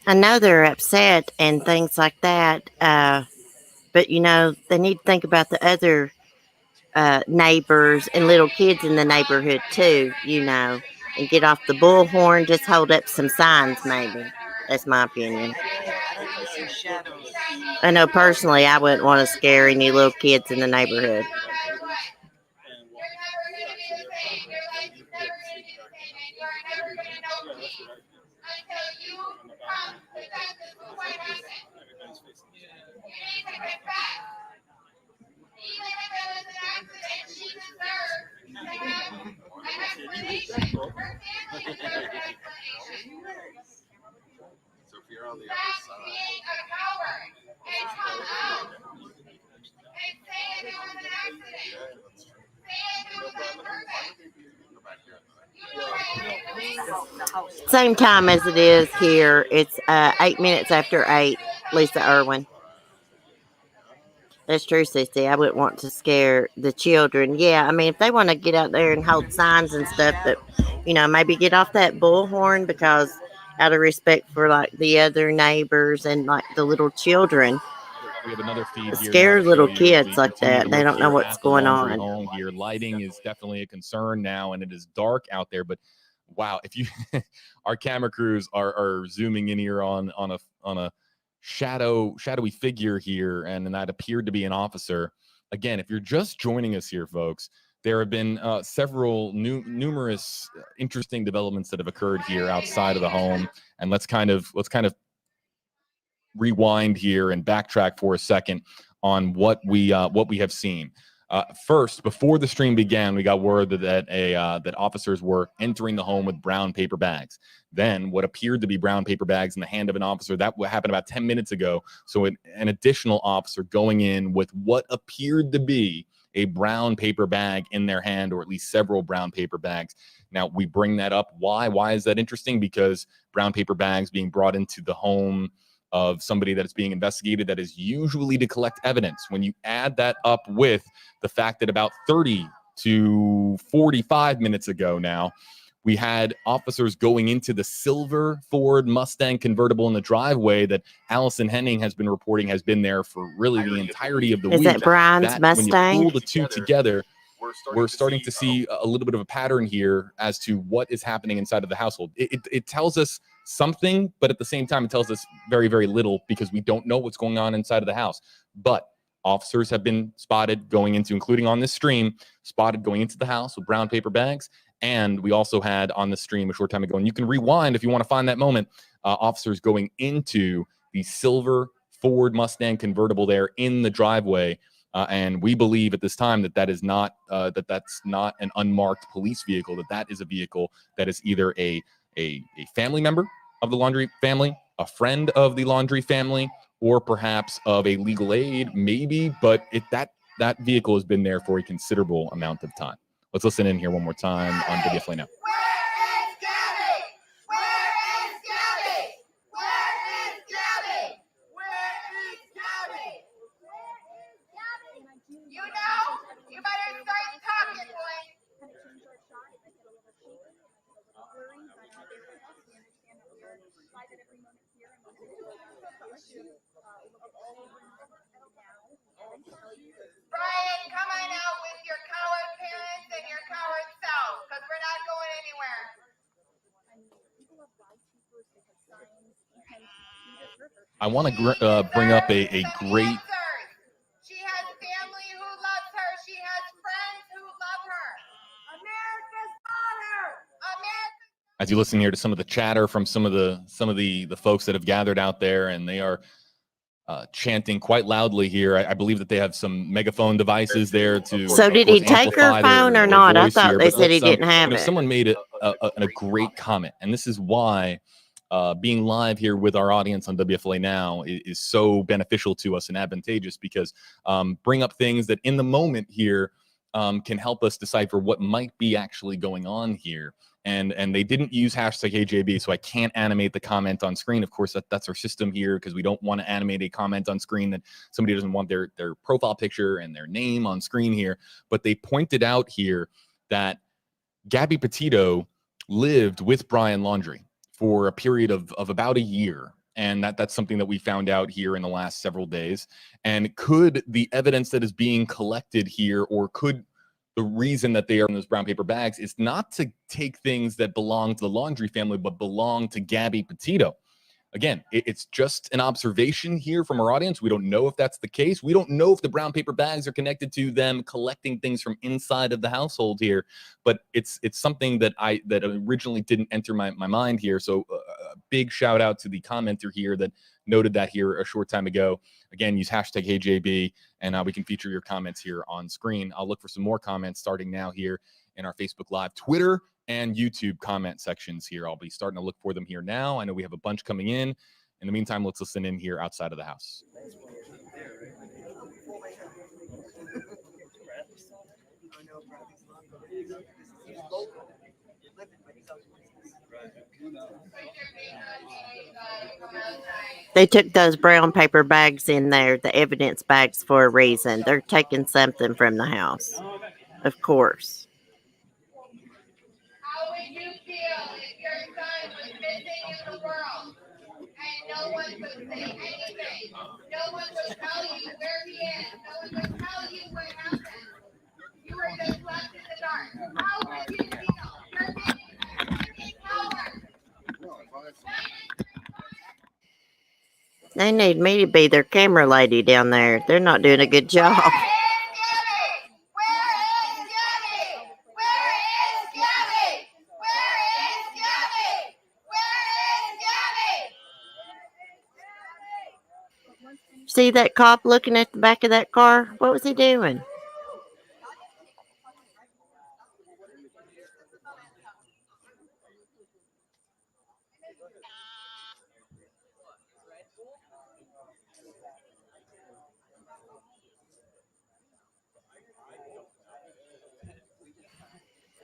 I know they're upset and things like that, but, they need to think about the other neighbors and little kids in the neighborhood, too, and get off the bullhorn, just hold up some signs, maybe. That's my opinion. see shadows. I know personally I wouldn't want to scare any little kids in the neighborhood. So if you're on the other side, Same time as it is here. It's 8 minutes after 8, Lisa Irwin. That's true, Sissy. I wouldn't want to scare the children. Yeah, I mean, if they want to get out there and hold signs and stuff, but, you know, maybe get off that bullhorn because out of respect for, like, the other neighbors and, like, the little children. We have another feed here. Scare now to little show you as kids we like continue that. to They look don't know here what's at the going Laundrie on. home here. Lighting is definitely a concern now, and it is dark out there. But wow, if you, our camera crews are zooming in here on a shadowy figure here, and that appeared to be an officer. Again, if you're just joining us here, folks, there have been several numerous interesting developments that have occurred here outside of the home, and let's kind of rewind here and backtrack for a second on what we have seen. First, before the stream began, we got word that officers were entering the home with brown paper bags. Then, what appeared to be brown paper bags in the hand of an officer, that happened about 10 minutes ago. So, an additional officer going in with what appeared to be a brown paper bag in their hand, or at least several brown paper bags. Now, we bring that up. Why? Why is that interesting? Because brown paper bags being brought into the home of somebody that is being investigated, that is usually to collect evidence. When you add that up with the fact that about 30 to 45 minutes ago now, we had officers going into the silver Ford Mustang convertible in the driveway that Allison Henning has been reporting has been there for really the entirety of the week. Is that Brian's When Mustang? you pull the two together, we're starting to see a little bit of a pattern here as to what is happening inside of the household. It tells us something, but at the same time, it tells us very, very little because we don't know what's going on inside of the house. But officers have been spotted going into, including on this stream, spotted going into the house with brown paper bags. And we also had on the stream a short time ago, and you can rewind if you want to find that moment, officers going into the silver Ford Mustang convertible there in the driveway. And we believe at this time that is not that's not an unmarked police vehicle, that is a vehicle that is either a family member of the Laundrie family, a friend of the Laundrie family, or perhaps of a legal aid, maybe. But that vehicle has been there for a considerable amount of time. Let's listen in here one more time on WFLA Now. You know, you better start talking, boy. Brian, come on out with your coward parents and your coward self, because we're not going anywhere. I want to bring up a great. She has family who loves her. She has friends who love her. America's daughter. America. As you listen here to some of the chatter from some of the folks that have gathered out there, and they are chanting quite loudly here. I believe that they have some megaphone devices there to. So did he take her phone or not? I thought they said he didn't have it. Someone made a great comment, and this is why being live here with our audience on WFLA Now is so beneficial to us and advantageous, because bring up things that in the moment here can help us decipher what might be actually going on here. And they didn't use hashtag AJB, so I can't animate the comment on screen. Of course, that's our system here, because we don't want to animate a comment on screen that somebody doesn't want their profile picture and their name on screen here. But they pointed out here that Gabby Petito lived with Brian Laundrie for a period of about a year. And that's something that we found out here in the last several days. And could the evidence that is being collected here, or could the reason that they are in those brown paper bags is not to take things that belong to the Laundrie family, but belong to Gabby Petito? Again, it's just an observation here from our audience. We don't know if that's the case. We don't know if the brown paper bags are connected to them collecting things from inside of the household here. But it's something that originally didn't enter my mind here. So a big shout out to the commenter here that noted that here a short time ago. Again, use hashtag HeyJB, and we can feature your comments here on screen. I'll look for some more comments starting now here in our Facebook Live, Twitter, and YouTube comment sections here. I'll be starting to look for them here now. I know we have a bunch coming in. In the meantime, let's listen in here outside of the house. They took those brown paper bags in there, the evidence bags, for a reason. They're taking something from the house, of course. How would you feel if your son was missing in the world and no one could say anything? No one could tell you where he is. No one could tell you what happened. You were just left in the dark. How would you feel? You're being a coward. They need me to be their camera lady down there. They're not doing a good job. See that cop looking at the back of that car? What was he doing?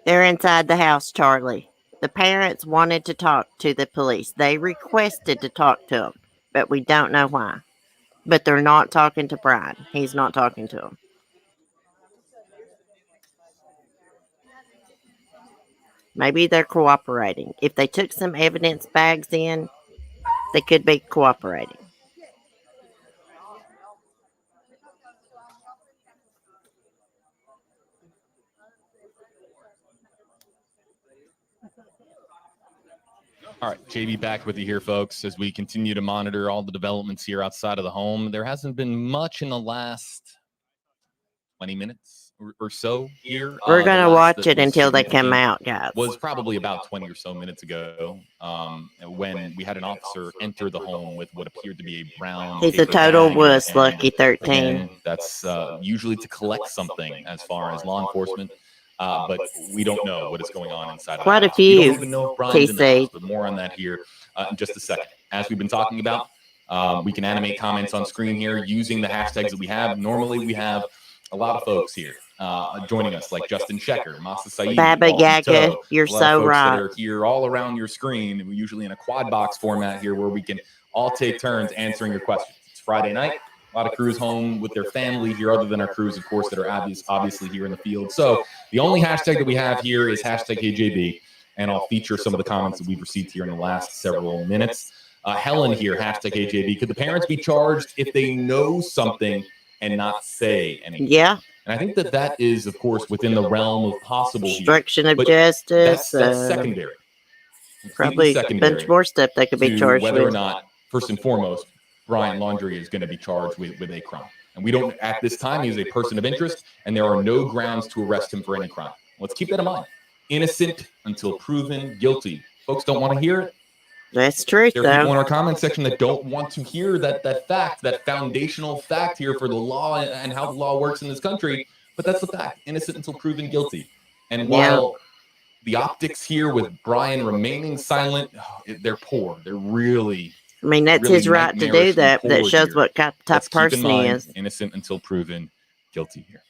They're inside the house, Charlie. The parents wanted to talk to the police. They requested to talk to them, but we don't know why. But they're not talking to Brian. He's not talking to them. Maybe they're cooperating. If they took some evidence bags in, they could be cooperating. All right, JB back with you here, folks, as we continue to monitor all the developments here outside of the home. There hasn't been much in the last 20 minutes or so here. We're going to watch it until they come out, guys. Was probably about 20 or so minutes ago when we had an officer enter the home with what appeared to be a brown. He's a total wuss, Lucky 13. Again, that's usually to collect something as far as law enforcement. But we don't know what is going on inside. Quite a few. We don't few, even know if Brian's in the TC. house, but more on that here in just a second. As we've been talking about, we can animate comments on screen here using the hashtags that we have. Normally, we have a lot of folks here joining us, like Justin Shecker, Masa Saeed, Baba Yaga, you're so right. That are here all around your screen. We're usually in a quad box format here where we can all take turns answering your questions. It's Friday night. A lot of crews home with their family here, other than our crews, of course, that are obviously here in the field. So the only hashtag that we have here is hashtag HeyJB, and I'll feature some of the comments that we've received here in the last several minutes. Helen here, hashtag HeyJB. Could the parents be charged if they know something and not say anything? Yeah. And I think that is, of course, within the realm of possible. Obstruction of justice. That's secondary. Probably a bunch more stuff they could be charged whether with. or not, first and foremost, Brian Laundrie is going to be charged with a crime. And we don't, at this time, he is a person of interest, and there are no grounds to arrest him for any crime. Let's keep that in mind. Innocent until proven guilty. Folks don't want to hear it. That's true, There are people in though. our comment section that don't want to hear that fact, that foundational fact here for the law and how the law works in this country. But that's the fact. Innocent until proven guilty. And while the optics here with Brian remaining silent, they're poor. They're really... I mean, that's really his right to do that. That shows here. what type of person he is. Innocent until proven guilty here.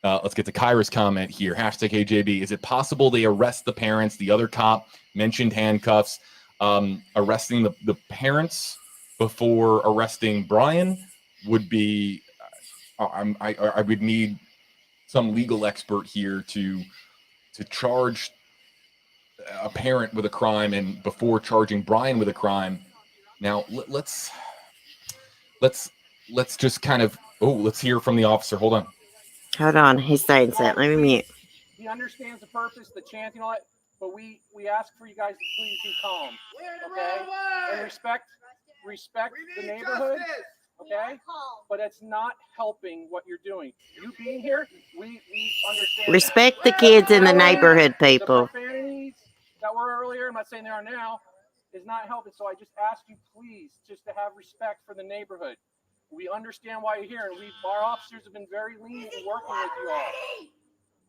Let's get to Kyra's comment here. Hashtag HeyJB. Is it possible they arrest the parents? The other cop mentioned handcuffs. Arresting the parents before arresting Brian would be... I would need some legal expert here to charge a parent with a crime and before charging Brian with a crime. Now let's just kind of let's hear from the officer. Hold on. He's saying something. Let me mute. He understands the purpose, the chant, and all that, but we ask for you guys to please be calm, okay? And respect respect the neighborhood, okay? But it's not helping what you're doing. You being here, we understand. Respect the kids in the neighborhood, people. The profanities that were earlier, I'm not saying they are now, is not helping. So I just ask you, please, just to have respect for the neighborhood. We understand why you're here, and our officers have been very lenient in working with you all.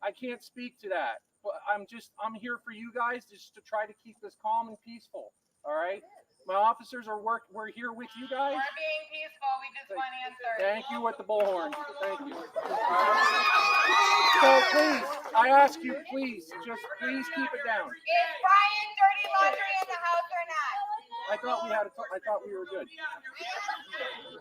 I can't speak to that, but I'm here for you guys just to try to keep this calm and peaceful. All right, my officers we're here with you guys. We're being peaceful. We just want answers. Thank you with the bullhorn. Thank you. So please, I ask you, please keep it down. Is Brian Dirty Laundrie in the house or not? I thought we were good.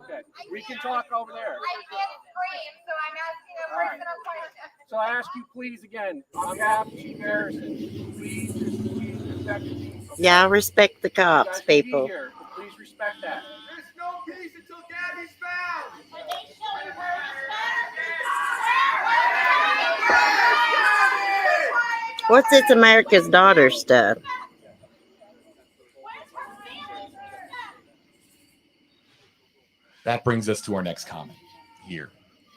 Okay, we can talk over there. I can't scream, so I'm asking a personal question. So I ask you, please, again, on behalf of Chief Harrison, please respect the chief. Okay? Y'all respect the You guys cops, can be people. here, but please respect that. There's no peace until Gabby's found. What's this America's Daughter stuff? That brings us to our next comment here.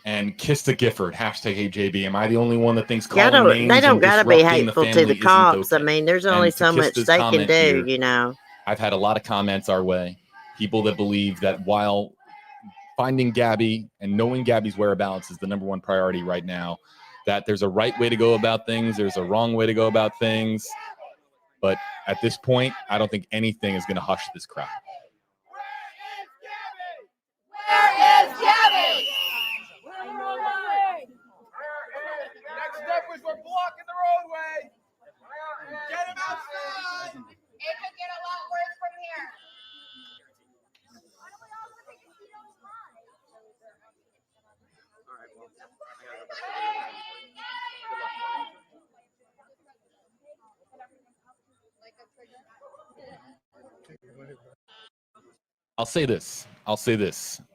And Kista Gifford, #HeyJB. Am I the only one that thinks calling names They don't and gotta be disrupting hateful the to family the isn't cops. okay? I mean, there's only And to so much Kista's they can comment do, here, you know. I've had a lot of comments our way. People that believe that while finding Gabby and knowing Gabby's whereabouts is the #1 priority right now, that there's a right way to go about things, there's a wrong way to go about things. But at this point, I don't think anything is going to hush this crowd. Where is Gabby? Next step is we're blocking the roadway. Get him outside. It could get a lot worse from here. I'll say this.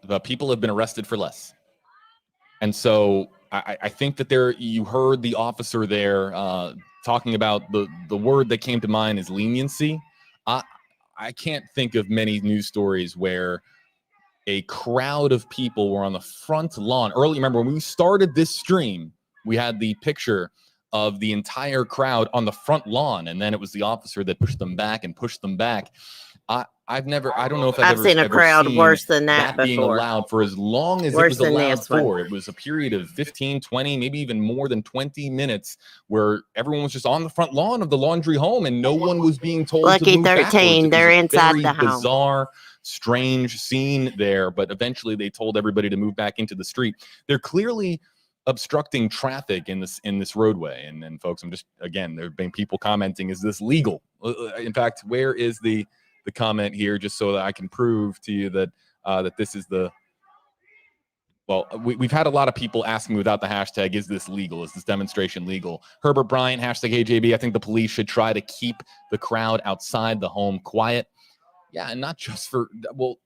The people have been arrested for less. And so I think that you heard the officer there talking about the word that came to mind is leniency. I can't think of many news stories where a crowd of people were on the front lawn. Remember, when we started this stream, we had the picture of the entire crowd on the front lawn, and then it was the officer that pushed them back. I don't know if I've seen a crowd seen worse than that being before. allowed for as long as Worse it was than allowed this one. for. It was a period of 15, 20, maybe even more than 20 minutes where everyone was just on the front lawn of the Laundrie home and no one was being told Lucky to move 13, backwards. they're It was a inside very the home. bizarre, strange scene there, but eventually they told everybody to move back into the street. They're clearly obstructing traffic in this roadway. And folks, there have been people commenting, is this legal? In fact, where is the comment here, just so that I can prove to you that this is we've had a lot of people asking without the hashtag, is this legal? Is this demonstration legal? Herbert Bryant, #HeyJB. I think the police should try to keep the crowd outside the home quiet. Yeah, and not just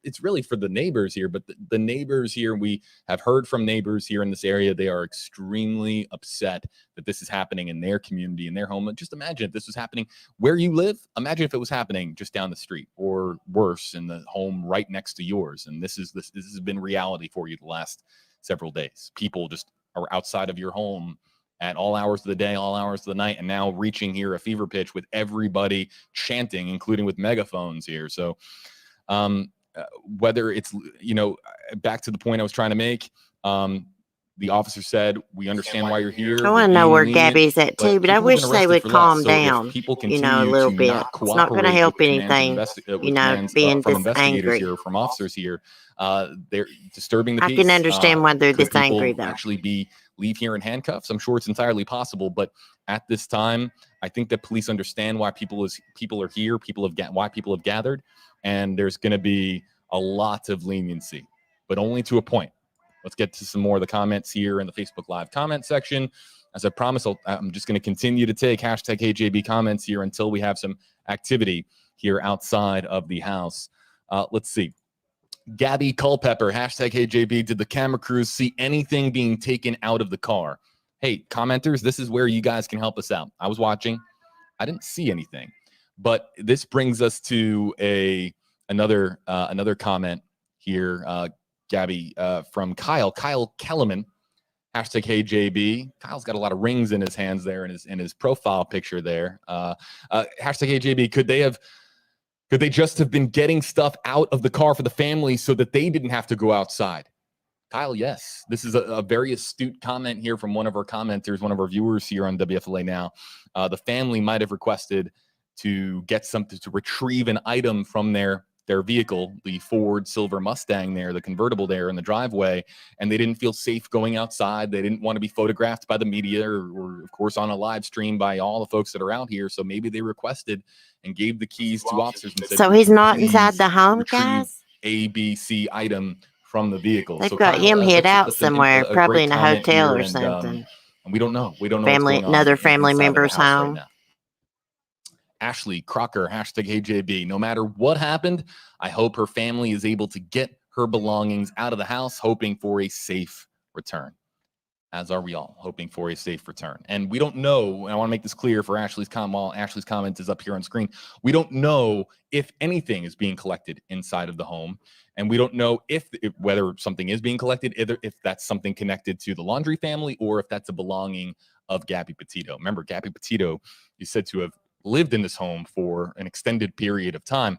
it's really for the neighbors here, but the neighbors here, we have heard from neighbors here in this area. They are extremely upset that this is happening in their community, in their home. And just imagine if this was happening where you live. Imagine if it was happening just down the street, or worse, in the home right next to yours. And this has been reality for you the last several days. People just are outside of your home at all hours of the day, all hours of the night, and now reaching here a fever pitch with everybody chanting, including with megaphones here. So whether it's, back to the point I was trying to make, the officer said, we understand why you're here. I want to know where Gabby's at too, but I wish they would calm down, people a little bit. It's not going to help anything, being this angry. Here, from officers here, they're disturbing the peace. I can understand why they're Could this angry, though. Actually leave here in handcuffs? I'm sure it's entirely possible, but at this time, I think that police understand why people are here, why people have gathered, and there's going to be a lot of leniency, but only to a point. Let's get to some more of the comments here in the Facebook Live comment section. As I promised, I'm just going to continue to take #HeyJB comments here until we have some activity here outside of the house. Let's see. Gabby Culpepper, #HeyJB. Did the camera crews see anything being taken out of the car? Hey, commenters, this is where you guys can help us out. I was watching. I didn't see anything. But this brings us to a another comment here, Gabby, from Kyle Kellerman. Hashtag HeyJB. Kyle's got a lot of rings in his hands there in his profile picture there. Hashtag HeyJB. Could they just have been getting stuff out of the car for the family so that they didn't have to go outside? Kyle, yes. This is a very astute comment here from one of our commenters, one of our viewers here on WFLA Now. The family might have requested to get something, to retrieve an item from their vehicle, the Ford Silver Mustang there, the convertible there in the driveway, and they didn't feel safe going outside. They didn't want to be photographed by the media or of course, on a live stream by all the folks that are out here. So maybe they requested and gave the keys to officers and said, so he's not inside the home, guys? ABC item from the vehicle. They've So got Kyle, him hid out that's somewhere, a probably great in a comment hotel here, or and, something. and we don't know. We don't know Family, what's going on another family inside of the member's house right home. now. Ashley Crocker, hashtag HeyJB. No matter what happened, I hope her family is able to get her belongings out of the house, hoping for a safe return. As are we all, hoping for a safe return. And we don't know, and I want to make this clear for Ashley's comment, while Ashley's comment is up here on screen. We don't know if anything is being collected inside of the home. And we don't know if whether something is being collected, either if that's something connected to the Laundrie family or if that's a belonging of Gabby Petito. Remember, Gabby Petito is said to have lived in this home for an extended period of time.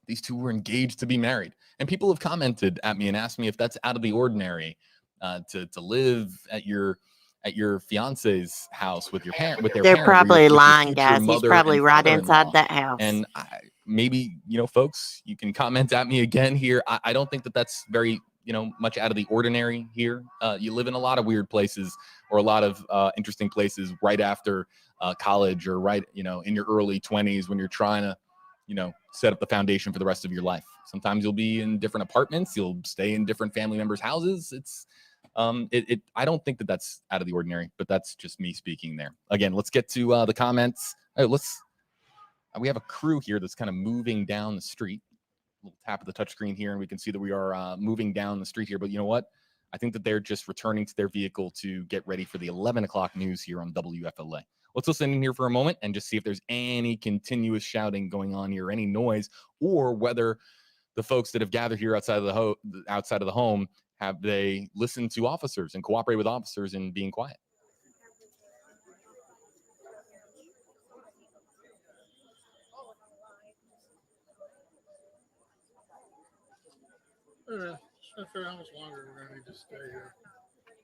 These two were engaged to be married. And people have commented at me and asked me if that's out of the ordinary to live at your fiance's house with your parent, with their They're parent, probably with your lying, future guys. He's mother probably and right inside father-in-law. that house. And maybe, folks, you can comment at me again here. I don't think that that's very, much out of the ordinary here. You live in a lot of weird places or a lot of interesting places right after college or right, in your early 20s when you're trying to, set up the foundation for the rest of your life. Sometimes you'll be in different apartments. You'll stay in different family members' houses. It's I don't think that that's out of the ordinary, but that's just me speaking there. Again, let's get to the comments. We have a crew here that's kind of moving down the street. A little tap of the touchscreen here, and we can see that we are moving down the street here. But you know what? I think that they're just returning to their vehicle to get ready for the 11 o'clock news here on WFLA. Let's listen in here for a moment and just see if there's any continuous shouting going on here, any noise, or whether the folks that have gathered here outside of the home, have they listened to officers and cooperate with officers in being quiet? Trying to figure out how much longer we're gonna need to stay here.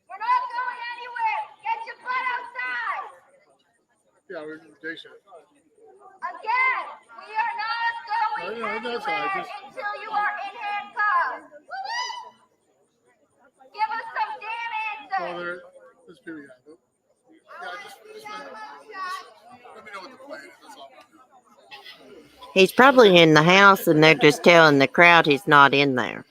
We're not going anywhere. Get your butt outside. Yeah, we're day shift. Again, we are not going anywhere until you are in handcuffs. Give us some damn answers. There's people, just let me know what the plan is. That's all. He's probably in the house, and they're just telling the crowd he's not in there.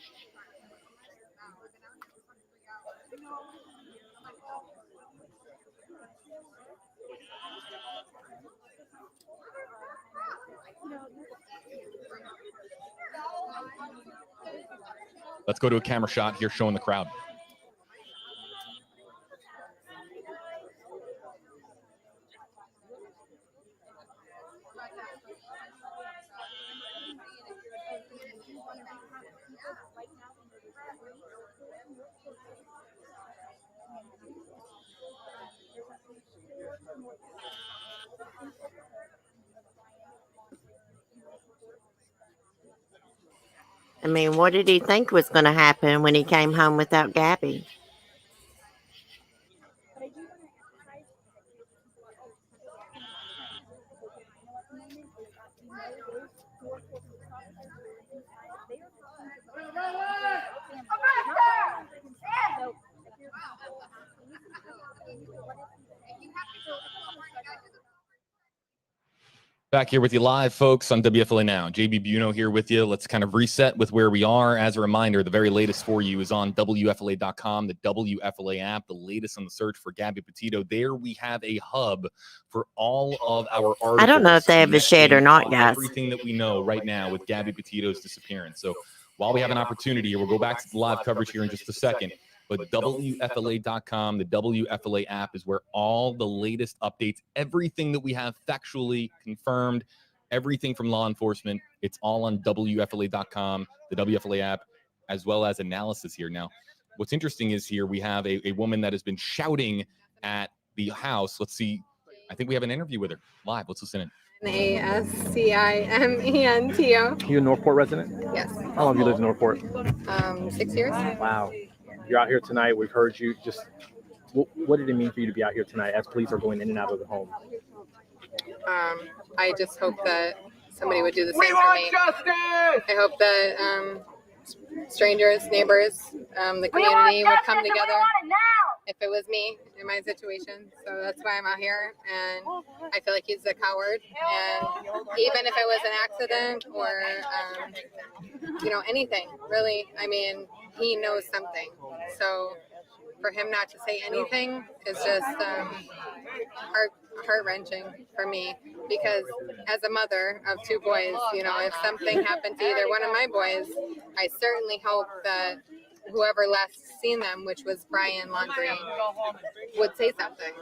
Let's go to a camera shot here showing the crowd. I mean, what did he think was going to happen when he came home without Gabby? Back here with you live, folks, on WFLA Now. JB Buno here with you. Let's kind of reset with where we are. As a reminder, the very latest for you is on WFLA.com, the WFLA app, the latest on the search for Gabby Petito. There we have a hub for all of our articles. I don't know if they have a shed or not, guys. Everything that we know right now with Gabby Petito's disappearance. So while we have an opportunity, we'll go back to the live coverage here in just a second. But WFLA.com, the WFLA app is where all the latest updates, everything that we have factually confirmed, everything from law enforcement. It's all on WFLA.com, the WFLA app, as well as analysis here. Now, what's interesting is here we have a woman that has been shouting at the house. Let's see. I think we have an interview with her live. Let's listen in. Ascimento. You a Northport resident? Yes. How long have you lived in Northport? 6 years. Wow. You're out here tonight. We've heard you. Just what did it mean for you to be out here tonight as police are going in and out of the home? I just hope that somebody would do the same for me. I hope that strangers, neighbors, the community would come together if it was me in my situation. So that's why I'm out here, and I feel like he's a coward. And even if it was an accident or anything, really, I mean, he knows something. So for him not to say anything is just heart-wrenching for me, because as a mother of two boys, if something happened to either one of my boys, I certainly hope that whoever last seen them, which was Brian Laundrie, would say something,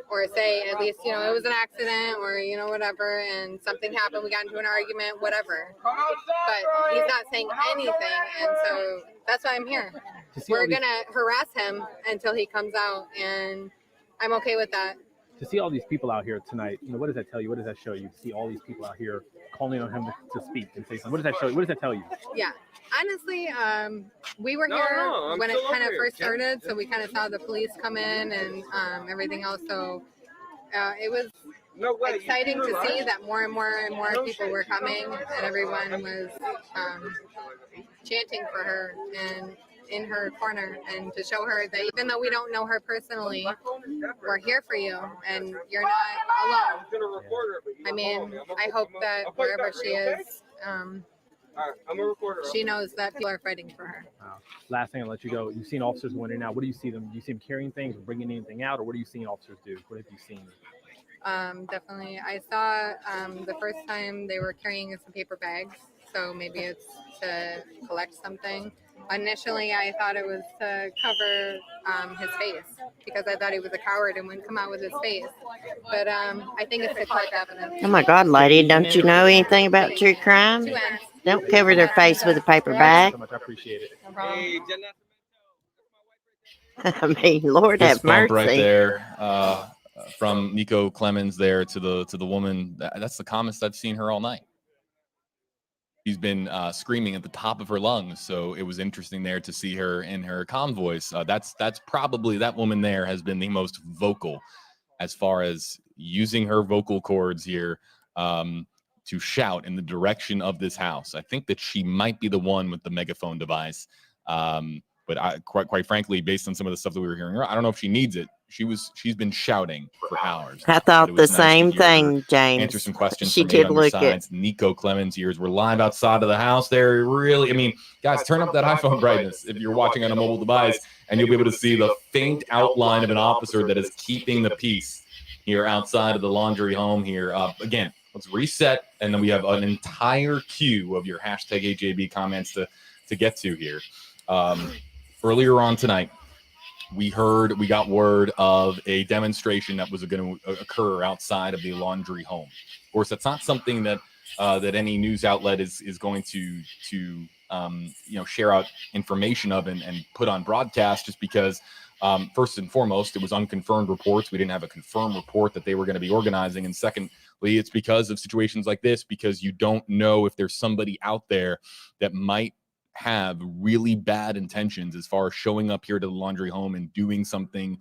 or say at least, it was an accident or, whatever, and something happened, we got into an argument, whatever. But he's not saying anything, and so that's why I'm here. We're going to harass him until he comes out, and I'm okay with that. To see all these people out here tonight, what does that tell you? What does that show you? To see all these people out here calling on him to speak and say something. What does that show you? What does that tell you? Yeah. Honestly, we were here when it kind of first started, so we kind of saw the police come in and everything else. So it was exciting to see that more and more and more people were coming, and everyone was chanting for her and in her corner, and to show her that even though we don't know her personally, we're here for you and you're not alone. I mean, I hope that wherever she is, she knows that people are fighting for her. Last thing, I'll let you go. You've seen officers going in and out. What do you see them? Do you see them carrying things or bringing anything out, or what are you seeing officers do? What have you seen? Definitely. I saw the first time they were carrying some paper bags, so maybe it's to collect something. Initially, I thought it was to cover his face, because I thought he was a coward and wouldn't come out with his face. But I think it's to collect evidence. Oh my God, lady, don't you know anything about true crime? Don't cover their face with a paper bag. So much. I appreciate it. No problem. I mean, Lord This have bump mercy. right there from Nico Clemens there to the woman. That's the calmest I've seen her all night. She's been screaming at the top of her lungs, so it was interesting there to see her in her calm voice. That's probably, that woman there has been the most vocal as far as using her vocal cords here to shout in the direction of this house. I think that she might be the one with the megaphone device, but quite frankly, based on some of the stuff that we were hearing, I don't know if she needs it. She's been shouting for hours. I thought the same thing, James. Answer some questions She from did on your look sides. Nico Clemens' ears. We're live outside of the house there. Really, I mean, guys, turn up that iPhone brightness if you're watching on a mobile device, and you'll be able to see the faint outline of an officer that is keeping the peace here outside of the Laundrie home here. Again, let's reset, and then we have an entire queue of your hashtag AJB comments to get to here. Earlier on tonight, we got word of a demonstration that was going to occur outside of the Laundrie home. Of course, that's not something that any news outlet is going to share out information of and put on broadcast, just because first and foremost, it was unconfirmed reports. We didn't have a confirmed report that they were going to be organizing, and secondly, it's because of situations like this, because you don't know if there's somebody out there that might have really bad intentions as far as showing up here to the Laundrie home and doing something.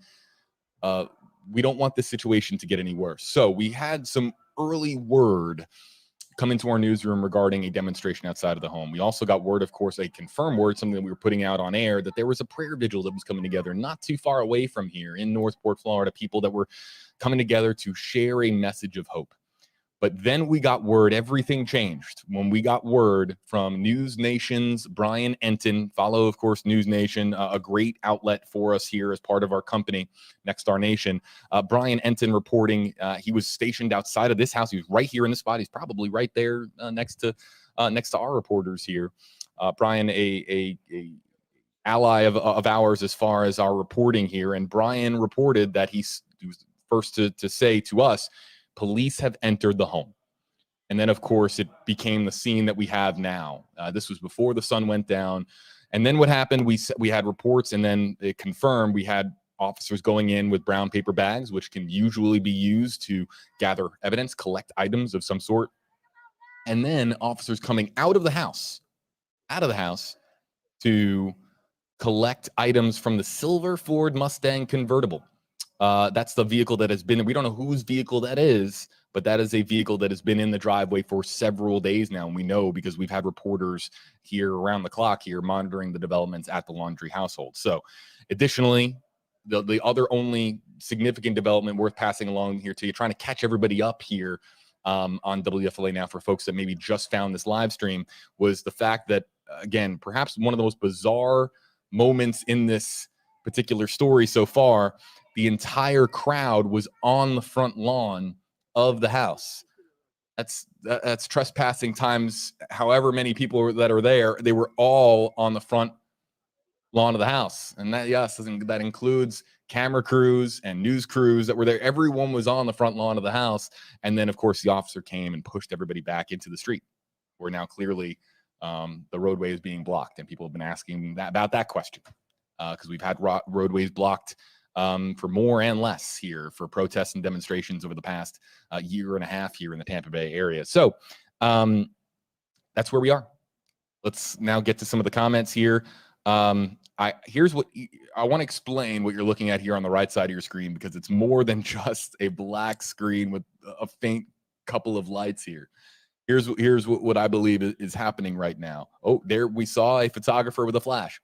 We don't want this situation to get any worse. So we had some early word come into our newsroom regarding a demonstration outside of the home. We also got word, of course, a confirmed word, something that we were putting out on air, that there was a prayer vigil that was coming together not too far away from here in Northport, Florida, people that were coming together to share a message of hope. But then we got word, everything changed when we got word from News Nation's Brian Enton. Follow, of course, News Nation, a great outlet for us here as part of our company, Next Star Nation. Brian Enton reporting he was stationed outside of this house. He was right here in the spot. He's probably right there next to our reporters here. Brian, a ally of ours as far as our reporting here. And Brian reported that he was first to say to us, police have entered the home. And then, of course, it became the scene that we have now. This was before the sun went down. And then what happened, we had reports, and then it confirmed we had officers going in with brown paper bags, which can usually be used to gather evidence, collect items of some sort. And then officers coming out of the house to collect items from the silver Ford Mustang convertible. That's the vehicle that has been, we don't know whose vehicle that is, but that is a vehicle that has been in the driveway for several days now. And we know because we've had reporters here around the clock here monitoring the developments at the Laundrie household. So additionally, the other only significant development worth passing along here to you, trying to catch everybody up here on WFLA now for folks that maybe just found this live stream, was the fact that, again, perhaps one of the most bizarre moments in this particular story so far, the entire crowd was on the front lawn of the house. That's trespassing times however many people that are there. They were all on the front lawn of the house. And that, yes, that includes camera crews and news crews that were there. Everyone was on the front lawn of the house. And then, of course, the officer came and pushed everybody back into the street, where now clearly the roadway is being blocked. And people have been asking about that question because we've had roadways blocked for more and less here for protests and demonstrations over the past year and a half here in the Tampa Bay area. So that's where we are. Let's now get to some of the comments here. Here's what I want to explain what you're looking at here on the right side of your screen, because it's more than just a black screen with a faint couple of lights here. Here's what I believe is happening right now. Oh, there we saw a photographer with a flash.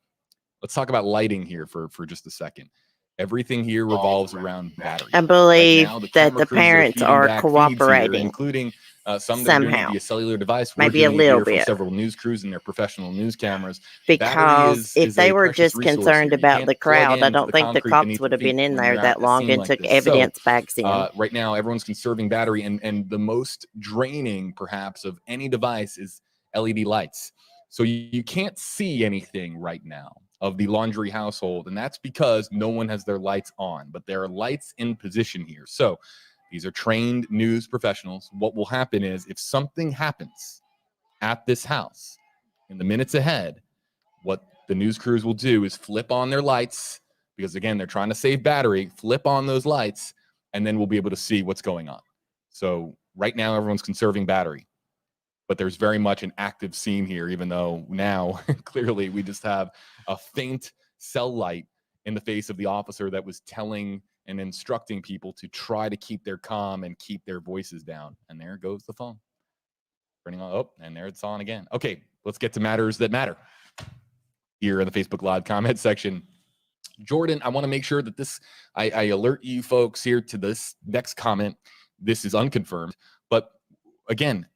Let's talk about lighting here for just a second. Everything here revolves around battery. I believe right now, that the parents are cooperating, here, including some that somehow. are doing it via cellular device. We're Maybe a doing it little here from bit. several news crews and their professional news cameras. Because if they were just concerned about the crowd, I don't think the cops would have been in there that long and took evidence bags in. Right now, everyone's conserving battery, and the most draining, perhaps, of any device is LED lights. So you can't see anything right now of the Laundrie household, and that's because no one has their lights on, but there are lights in position here. So these are trained news professionals. What will happen is, if something happens at this house in the minutes ahead, what the news crews will do is flip on their lights, because again, they're trying to save battery, flip on those lights, and then we'll be able to see what's going on. So right now, everyone's conserving battery, but there's very much an active scene here, even though now clearly we just have a faint cell light in the face of the officer that was telling and instructing people to try to keep their calm and keep their voices down. And there goes the phone. Turning on, oh, and there it's on again. Okay, let's get to matters that matter here in the Facebook Live comment section. Jordan, I want to make sure that this, I alert you folks here to this next comment. This is unconfirmed, but again,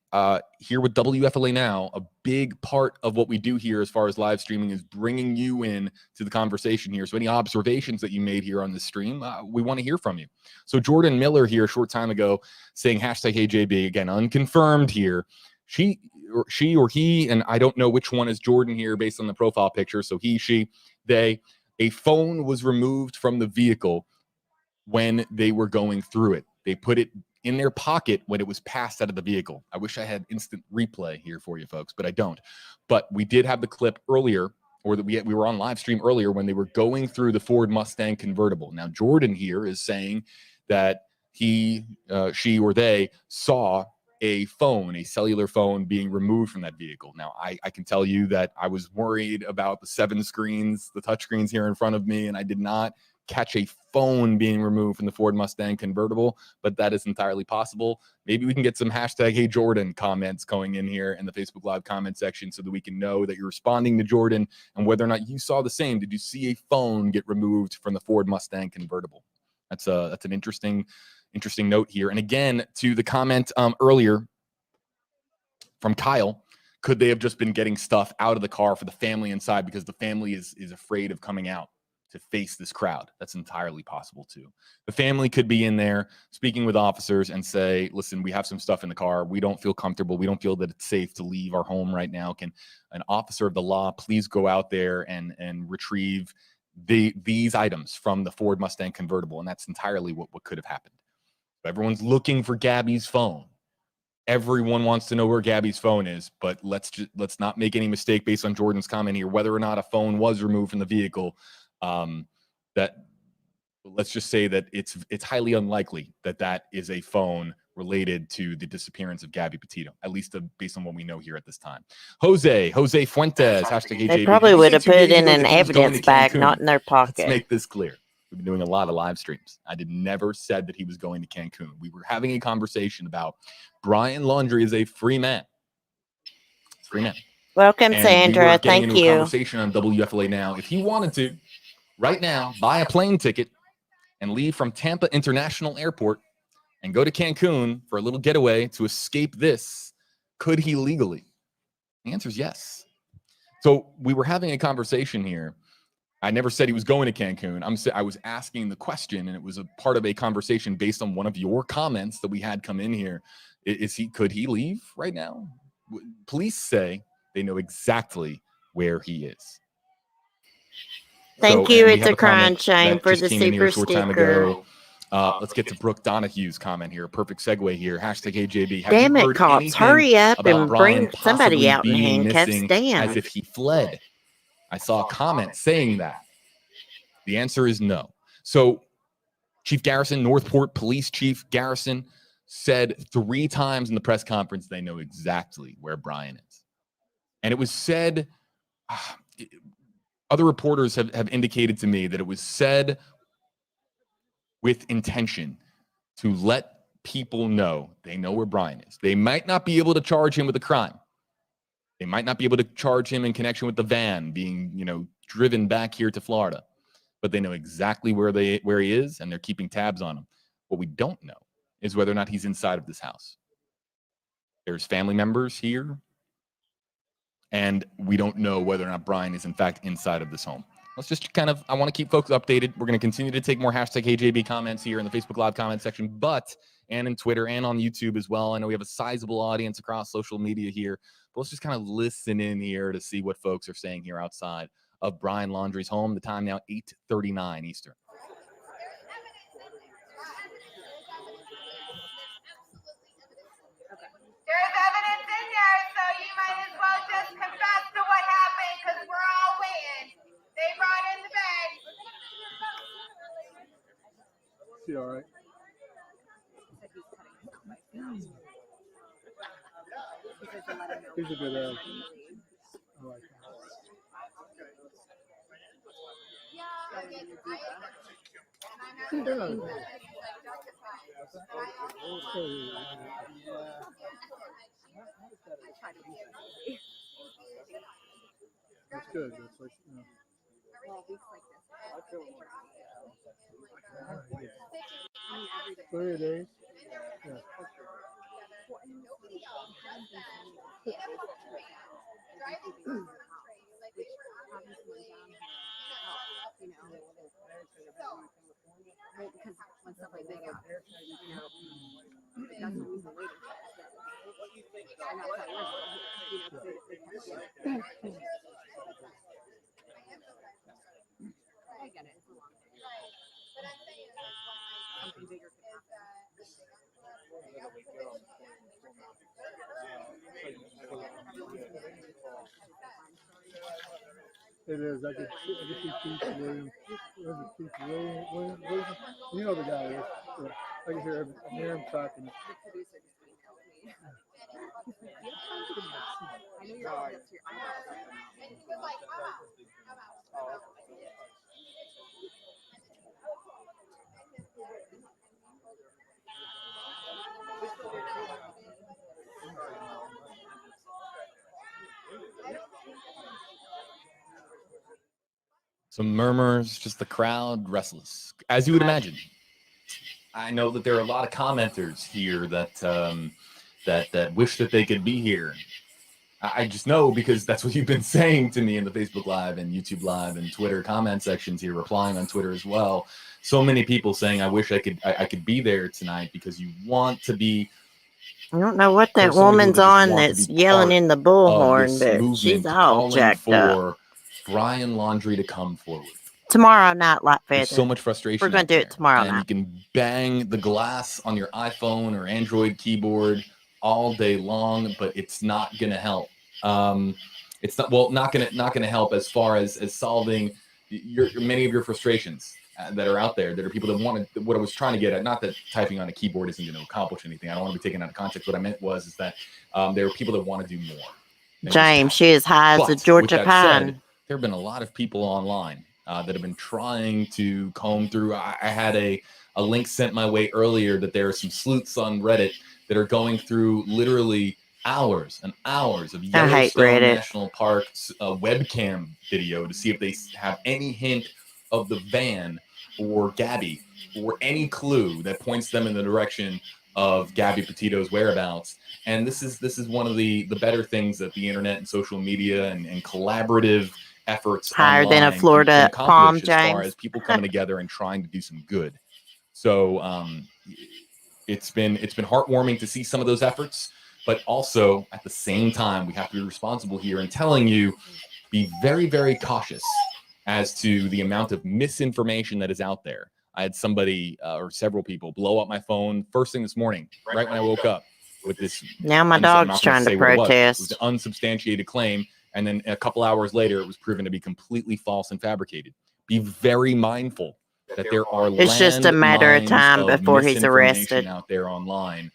here with WFLA Now, a big part of what we do here as far as live streaming is bringing you in to the conversation here. So any observations that you made here on this stream, we want to hear from you. So Jordan Miller here a short time ago saying #HeyJB, again, unconfirmed here. She or he, and I don't know which one is Jordan here based on the profile picture. So he, she, they, a phone was removed from the vehicle when they were going through it. They put it in their pocket when it was passed out of the vehicle. I wish I had instant replay here for you folks, but I don't. But we did have the clip earlier, or that we were on live stream earlier when they were going through the Ford Mustang convertible. Now, Jordan here is saying that he, she, or they saw a phone, a cellular phone, being removed from that vehicle. Now, I can tell you that I was worried about the 7 screens, the touch screens here in front of me, and I did not catch a phone being removed from the Ford Mustang convertible, but that is entirely possible. Maybe we can get some #HeyJordan comments going in here in the Facebook Live comment section so that we can know that you're responding to Jordan and whether or not you saw the same. Did you see a phone get removed from the Ford Mustang convertible? That's an interesting note here. And again, to the comment earlier from Kyle, could they have just been getting stuff out of the car for the family inside because the family is afraid of coming out to face this crowd? That's entirely possible too. The family could be in there speaking with officers and say, listen, we have some stuff in the car. We don't feel comfortable. We don't feel that it's safe to leave our home right now. Can an officer of the law please go out there and retrieve these items from the Ford Mustang convertible? And that's entirely what could have happened. So everyone's looking for Gabby's phone. everyone wants to know where Gabby's phone is, but let's not make any mistake based on Jordan's comment here, whether or not a phone was removed from the vehicle. That let's just say that it's highly unlikely that is a phone related to the disappearance of Gabby Petito, at least based on what we know here at this time. Jose Fuentes, hashtag They AJB. probably would have put it in an If he was going evidence to bag, Cancun, not in their let's pocket. make this clear. We've been doing a lot of live streams. I never said that he was going to Cancun. We were having a conversation about Brian Laundrie is a free man. Free man. Welcome, And Sandra. we were getting Thank into a you. conversation on WFLA Now. If he wanted to, right now, buy a plane ticket and leave from Tampa International Airport and go to Cancun for a little getaway to escape this, could he legally? The answer is yes. So we were having a conversation here. I never said he was going to Cancun. I was asking the question, and it was a part of a conversation based on one of your comments that we had come in here. Could he leave right now? Police say they know exactly where he is. Thank you. It's a crying shame for the super sticker. Let's get to Brooke Donahue's comment here. Perfect segue here. Hashtag AJB. Have Damn you it, heard cops. anything Hurry up about and Brian bring somebody possibly out in being handcuffs. missing Damn. as if he fled? I saw a comment saying that. The answer is no. So Chief Garrison, Northport Police Chief Garrison, said 3 times in the press conference they know exactly where Brian is. And it was said, other reporters have indicated to me that it was said with intention to let people know they know where Brian is. They might not be able to charge him with a crime. They might not be able to charge him in connection with the van being, driven back here to Florida, but they know exactly where he is, and they're keeping tabs on him. What we don't know is whether or not he's inside of this house. There's family members here, and we don't know whether or not Brian is in fact inside of this home. Let's just I want to keep folks updated. We're going to continue to take more hashtag AJB comments here in the Facebook Live comment section, and in Twitter and on YouTube as well. I know we have a sizable audience across social media here, but let's just listen in here to see what folks are saying here outside of Brian Laundrie's home. The time now 8:39 Eastern. There's evidence in there, so you might as well just confess to what happened, because we're all waiting. They brought in the bag. Is he all right? He's a good I like him. That's good. That's like, 30 days. Yeah. Because when stuff like this happens, that's the reason waiting for us. And that's how I get it. It's a long day. Something bigger could happen. It is. I could see Keith Williams. Williams. You know the guy. Yeah. I can hear him talking. I know you're all up to your eyebrows. And he was like, Mama, Some murmurs, just the crowd restless, as you would imagine. I know that there are a lot of commenters here that wish that they could be here. I just know because that's what you've been saying to me in the Facebook Live and YouTube Live and Twitter comment sections here, replying on Twitter as well. So many people saying, I wish I could be there tonight because you want to be. I don't know what that woman's on that's yelling in the bullhorn, but she's all jacked up. Brian Laundrie to come forward. Tomorrow night, like feather. There's so much frustration. We're going to do it tomorrow night. You can bang the glass on your iPhone or Android keyboard all day long, but it's not going to help. It's not going to help as far as solving many of your frustrations that are out there. That are people that want to. What I was trying to get at, not that typing on a keyboard isn't going to accomplish anything. I don't want to be taken out of context. What I meant is that there are people that want to do more. James, she is high as a Georgia pine. There have been a lot of people online that have been trying to comb through. I had a link sent my way earlier that there are some sleuths on Reddit that are going through literally hours and hours of Yellowstone National Park's webcam video to see if they have any hint of the van or Gabby or any clue that points them in the direction of Gabby Petito's whereabouts. And this is one of the better things that the internet and social media and collaborative efforts higher than a Florida palm, James, as far as people coming together and trying to do some good. So it's been heartwarming to see some of those efforts, but also at the same time we have to be responsible here and telling you, be very, very cautious as to the amount of misinformation that is out there. I had somebody or several people blow up my phone first thing this morning, right when I woke up, with this. Now my dog's trying to protest. It was an unsubstantiated claim, and then a couple hours later, it was proven to be completely false and fabricated. Be very mindful that there are. It's just a matter of time before he's arrested out there online.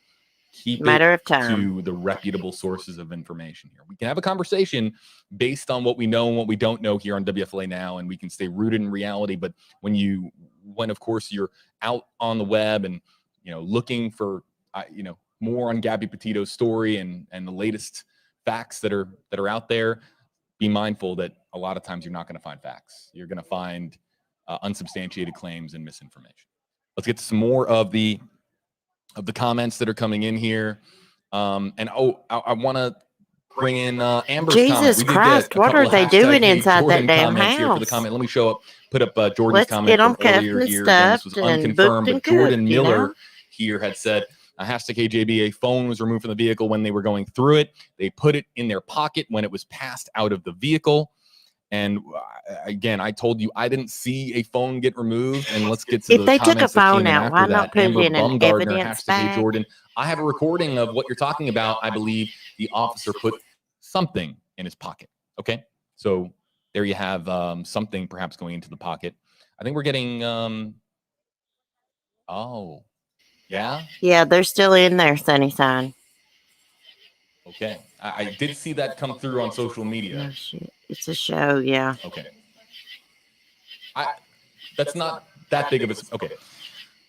Keep matter it of time to the reputable sources of information here. We can have a conversation based on what we know and what we don't know here on WFLA Now, and we can stay rooted in reality. But when of course you're out on the web and looking for more on Gabby Petito's story and the latest facts that are out there, be mindful that a lot of times you're not going to find facts. You're going to find unsubstantiated claims and misinformation. Let's get to some more of the comments that are coming in here. I want to bring in Amber's Jesus Christ, what are they doing inside that damn house? Here for the comment. Let me put up Jordan's comment from earlier here. Again, this was unconfirmed, but Jordan Miller here had said, hashtag KJB, a phone was removed from the vehicle when they were going through it. They put it in their pocket when it was passed out of the vehicle. And again, I told you I didn't see a phone get removed. And let's get to if they took a phone out, why not put it in an evidence bag? Jordan, I have a recording of what you're talking about. I believe the officer put something in his pocket. Okay, so there you have something perhaps going into the pocket. I think we're getting. Oh, yeah. Yeah, they're still in there, Sunnyside. Okay, I did see that come through on social media. Oh, shit. It's a show, yeah. Okay. That's not that big of a... Okay.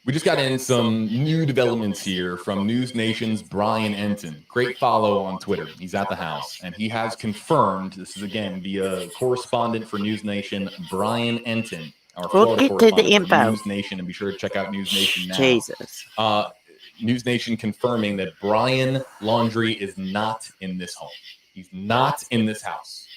We just got in some new developments here from News Nation's Brian Enton. Great follow on Twitter. He's at the house, and he has confirmed, this is again via correspondent for News Nation, Brian Enton, our Florida correspondent for News Nation, and be sure to check out News Nation now. Jesus. News Nation confirming that Brian Laundrie is not in this home. He's not in this house.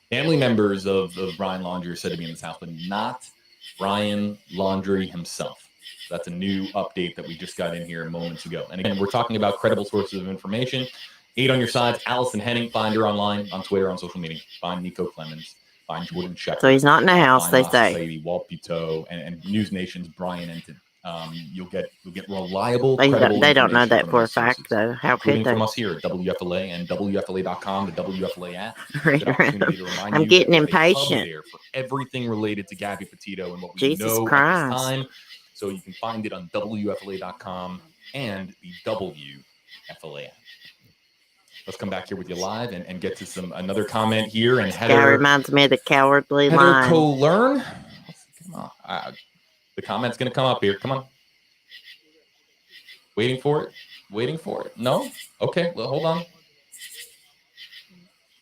Family members of Brian Laundrie are said to be in this house, but not Brian Laundrie himself. That's a new update that we just got in here moments ago. And again, we're talking about credible sources of information. 8 on your sides. Allison Henning, find her online, on Twitter, on social media. Find Nico Clemens. Find Jordan Shepherd. So he's not in the house, they say. Lady, Walt Petito, and News Nation's Brian Enton. You'll get reliable. They don't know that for a fact, though. How could they? From us here at WFLA and WFLA.com, the WFLA app. I'm getting impatient. For everything related to Gabby Petito and what we know at this time. So you can find it on WFLA.com and the WFLA app. Let's come back here with you live and get to another comment here. And Heather, that reminds me of the Cowardly Heather Lion. Colern. Come on. The comment's going to come up here. Come on. Waiting for it. No? Okay. Well, hold on.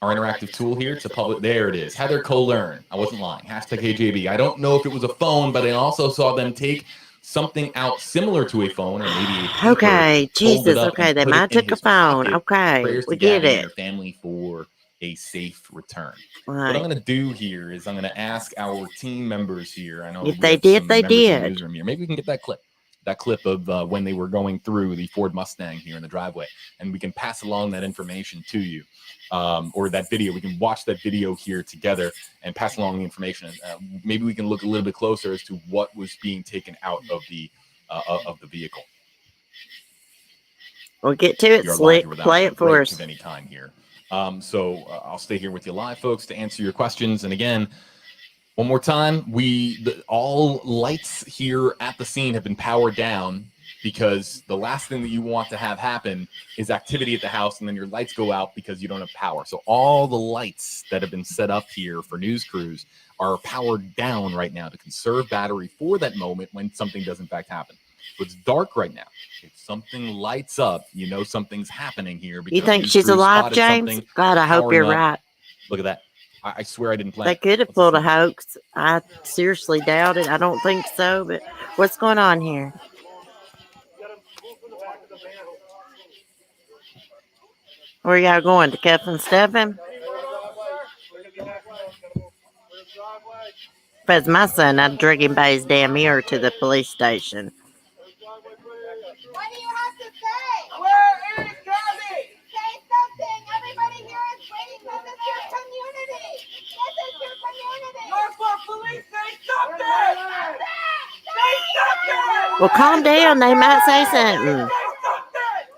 Our interactive tool here to public. There it is. Heather Colern. I wasn't lying. Hashtag KJB. I don't know if it was a phone, but I also saw them take something out similar to a phone, or maybe a okay, Jesus. Okay, they might took a phone. Okay, we get it. Your family for a safe return. Right. What I'm going to do here is I'm going to ask our team members here. I know if they did, they did. Maybe we can get that clip of when they were going through the Ford Mustang here in the driveway, and we can pass along that information to you, or that video. We can watch that video here together and pass along the information. Maybe we can look a little bit closer as to what was being taken out of the vehicle. Well, get to it, You're live Slick. here without Play a it for break us. of any kind here. So I'll stay here with you live, folks, to answer your questions. And again, one more time, all lights here at the scene have been powered down because the last thing that you want to have happen is activity at the house and then your lights go out because you don't have power. So all the lights that have been set up here for news crews are powered down right now to conserve battery for that moment when something does in fact happen. So it's dark right now. If something lights up, you know something's happening here. You think she's alive, James? God, I hope you're right. Look at that. I swear I didn't play. They could have pulled a hoax. I seriously doubt it. I don't think so, but what's going on here? Where y'all going? To cuff and stuff him? If it's my son, I'd drag him by his damn ear to the police station. What do you have to say? Where is Gabby? Say something. Everybody here is waiting. This is your community. This is your community. Norfolk police, say something. Say something. Well, calm down. They might say something.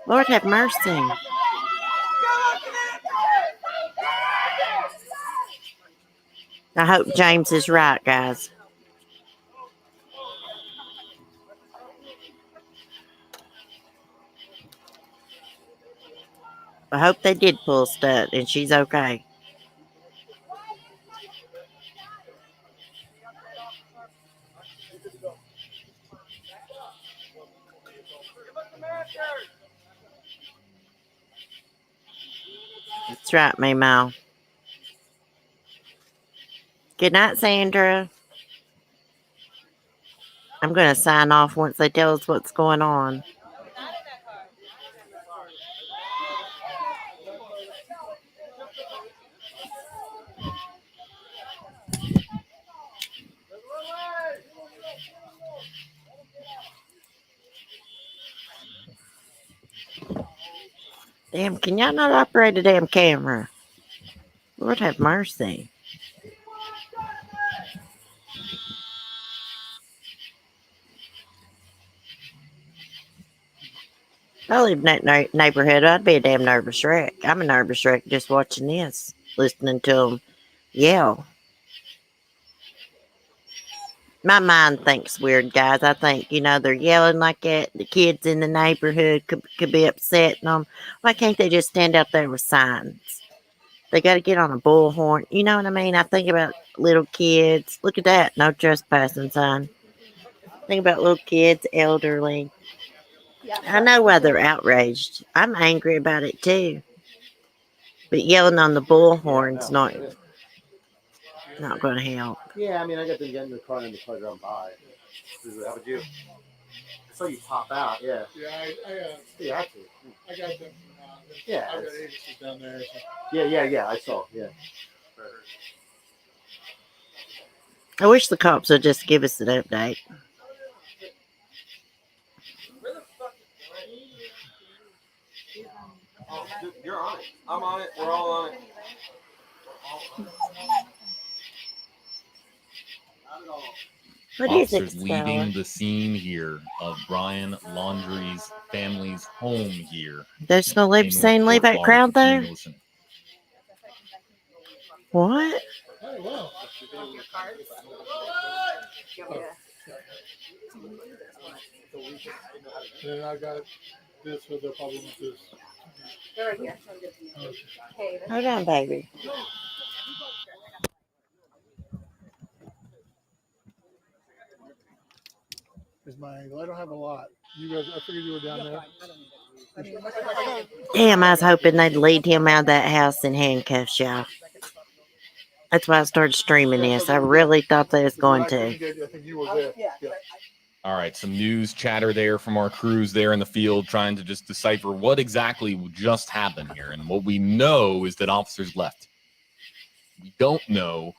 Lord have mercy. I hope James is right, guys. I hope they did pull stud and she's okay. That's right, Meemaw. Good night, Sandra. I'm going to sign off once they tell us what's going on. Damn, can y'all not operate a damn camera? Lord have mercy. If I live in that neighborhood, I'd be a damn nervous wreck. I'm a nervous wreck just watching this, listening to them yell. My mind thinks weird, guys. I think, they're yelling like that. The kids in the neighborhood could be upsetting them. Why can't they just stand out there with signs? They got to get on a bullhorn. You know what I mean? I think about little kids. Look at that. No trespassing sign. Think about little kids, elderly. I know why they're outraged. I'm angry about it too. But yelling on the bullhorn's not going to help. Yeah, I mean, I got them getting in the car and the car drove by. How would you? I saw you pop out, yeah. Yeah, You had to. I got them. Yeah. I've got agencies down there. So. Yeah, I saw, yeah. I wish the cops would just give us an update. Oh, you're on it. I'm on it. We're all on it. What is Officers it, leaving the scene here of Brian Laundrie's family's home here. There's no leave that crowd there? What? Hey, well. And I got this with the problem with this. They're right here. Okay. Hold on, baby. Is my angle. I don't have a lot. You guys, I figured you were down there. Damn, I was hoping they'd lead him out of that house in handcuffs, y'all. That's why I started streaming this. I really thought they was going to. I think you were there. Yeah. All right, some news chatter there from our crews there in the field trying to just decipher what exactly just happened here. And what we know is that officers left. We don't know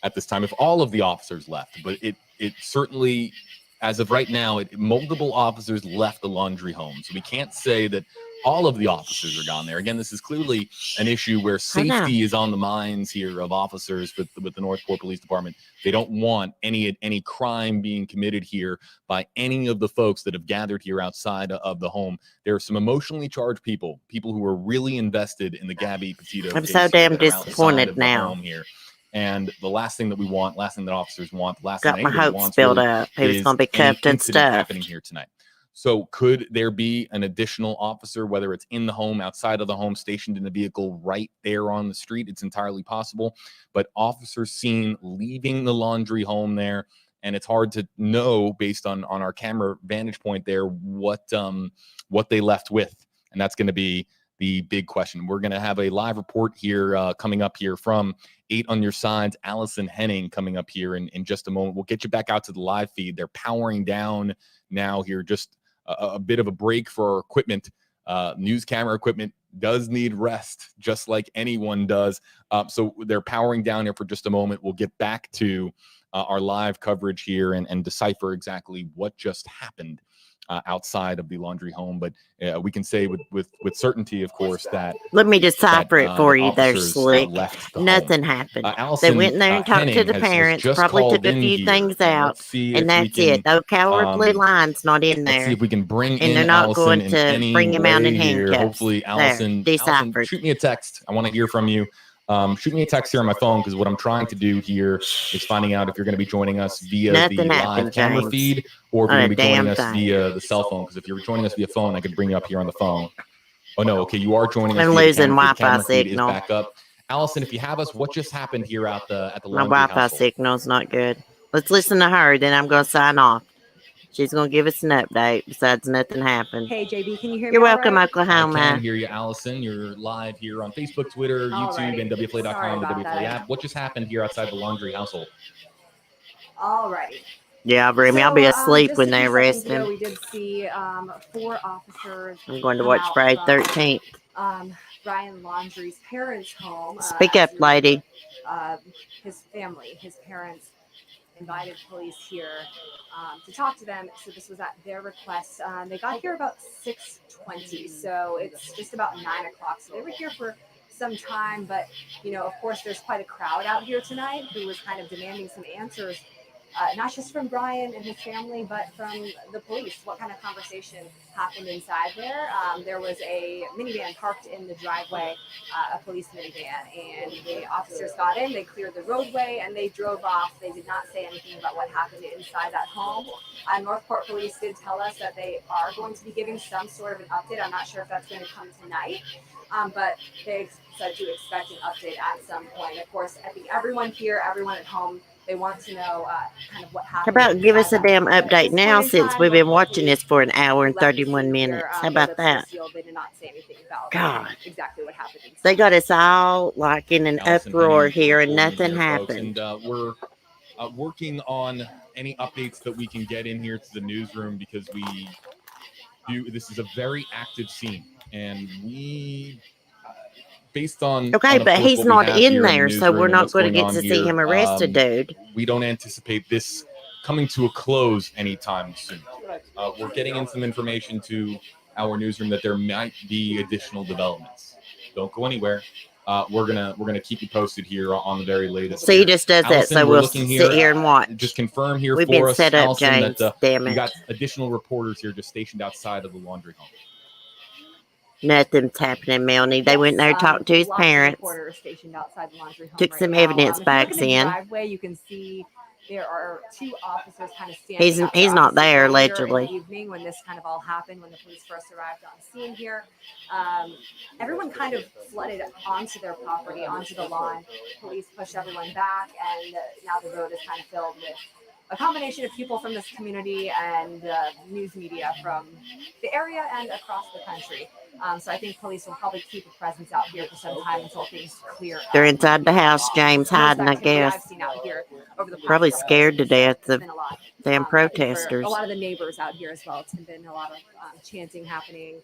at this time if all of the officers left, but it certainly as of right now, multiple officers left the Laundrie home. So we can't say that all of the officers are gone there. Again, this is clearly an issue where safety is on the minds here of officers with the Northport Police Department. They don't want any crime being committed here by any of the folks that have gathered here outside of the home. There are some emotionally charged people who are really invested in the Gabby Petito. I'm so damn disappointed now. Home here. And the last thing that we want, last thing that officers want, the last Got thing my anybody hopes wants built really up. He was going to be any cuffed and incident stuffed. happening here tonight. So could there be an additional officer, whether it's in the home, outside of the home, stationed in the vehicle right there on the street? It's entirely possible. But officers seen leaving the Laundrie home there, and it's hard to know based on our camera vantage point there what they left with. And that's going to be the big question. We're going to have a live report here coming up here from 8 on Your Side's Allison Henning coming up here in just a moment. We'll get you back out to the live feed. They're powering down now here, just a bit of a break for our equipment. News camera equipment does need rest, just like anyone does. So they're powering down here for just a moment. We'll get back to our live coverage here and decipher exactly what just happened outside of the Laundrie home. But we can say with certainty, of course, that let me decipher it for you there, officers, Slick. left the Nothing home. happened. Allison, They went in there and talked to Henning the has parents, just probably called took a in few here. things out, Let's see and if we that's can, it. No cowardly line's not in Let's see there. if we can bring And in they're not Allison going in to any bring him out in way here. handcuffs. Hopefully, There, Allison, deciphered. shoot me a text. I want to hear from you. Shoot me a text here on my phone, because what I'm trying to do here is finding out if you're going to be joining us via Nothing the happened, live camera James. feed, or if Not you're a going to be joining damn us thing. via the cell phone. Because if you're joining us via phone, I could bring you up here on the phone. Oh no, okay, you are joining us I'm via the losing camera feed. The Wi-Fi camera feed is signal. back up. Allison, if you have us, what just happened here at the My Laundrie Wi-Fi household? signal's not good. Let's listen to her, then I'm going to sign off. She's going to give us an update. Besides, nothing happened. Hey, JB, can you hear me? You're all welcome, right? I Oklahoma. can hear you, Allison. You're live here on Facebook, Twitter, YouTube, Alrighty. and WFLA.com, Sorry the about WFLA that. app. What just happened here outside the Laundrie household? Alrighty. Yeah, Remy, I'll be asleep just when a they few arrest seconds ago, him. we did see 4 officers. I'm going to come watch out Friday from, 13th. Brian Laundrie's parents' home. Speak as up, you remember, lady. His family, his parents, invited police here to talk to them. So this was at their request. They got here about 6:20, so it's just about 9 o'clock. So they were here for some time, but of course, there's quite a crowd out here tonight who was kind of demanding some answers. Not just from Brian and his family, but from the police. What kind of conversation happened inside there? There was a minivan parked in the driveway, a police minivan, and the officers got in, they cleared the roadway, and they drove off. They did not say anything about what happened inside that home. Northport Police did tell us that they are going to be giving some sort of an update. I'm not sure if that's going to come tonight, but they said to expect an update at some point. Of course, I think everyone here, everyone at home, they want to know kind of what happened. How about give us a damn update now, since we've been watching this for an hour and 31 minutes? How about that? They did not say anything about God. exactly what happened. They got us all like in an Allison uproar Henning here and reporting nothing here, folks. happened. And we're working on any updates that we can get in here to the newsroom, because this is a very active scene, and we based on Okay, of but course, he's what we not have in here there, the so newsroom we're and not what's going to get on to see here, him arrested, dude. We don't anticipate this coming to a close anytime soon. We're getting in some information to our newsroom that there might be additional developments. Don't go anywhere. We're gonna keep you posted here on the very latest. So he just does that, Allison, so we're we'll looking sit here and watch. Just confirm here We've for been us, set up, Allison, James. that Damn we it. got additional reporters here just stationed outside of the Laundrie home. Nothing's happening, Melanie. They went there, talked to his lots of parents, reporters stationed outside the Laundrie home took right some now. evidence If you bags look at the in. driveway, you can see there are 2 officers kind of standing out there. He's not Obviously, there, earlier in allegedly. the evening, when this kind of all happened, when the police first arrived on scene here, everyone kind of flooded onto their property, onto the lawn. Police pushed everyone back, and now the road is kind of filled with a combination of people from this community and news media from the area and across the country. So I think police will probably keep a presence out here for some time until things clear. They're inside the house, James, hiding, I guess. I've seen out here over the past Probably couple scared to days. death It's of been a lot. Damn I think for protesters. a lot of the neighbors out here as well. It's been a lot of chanting happening.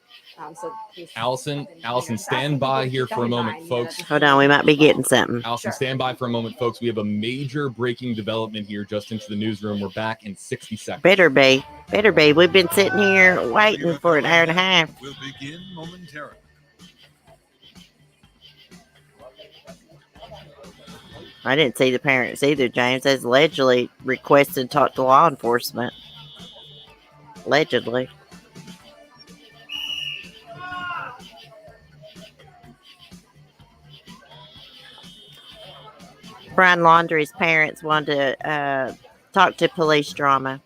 So police Allison, have been, Allison, just asking stand people by to here keep that for a in moment, mind, folks. that Hold on, we might be getting something. Allison, stand by for a moment, folks. We have a major breaking development here just into the newsroom. We're back in 60 seconds. Better be. Better be. We've been sitting here waiting for an hour and a half. Will begin momentarily. I didn't see the parents either, James. They allegedly requested to talk to law enforcement. Allegedly. Brian Laundrie's parents wanted to talk to police drama.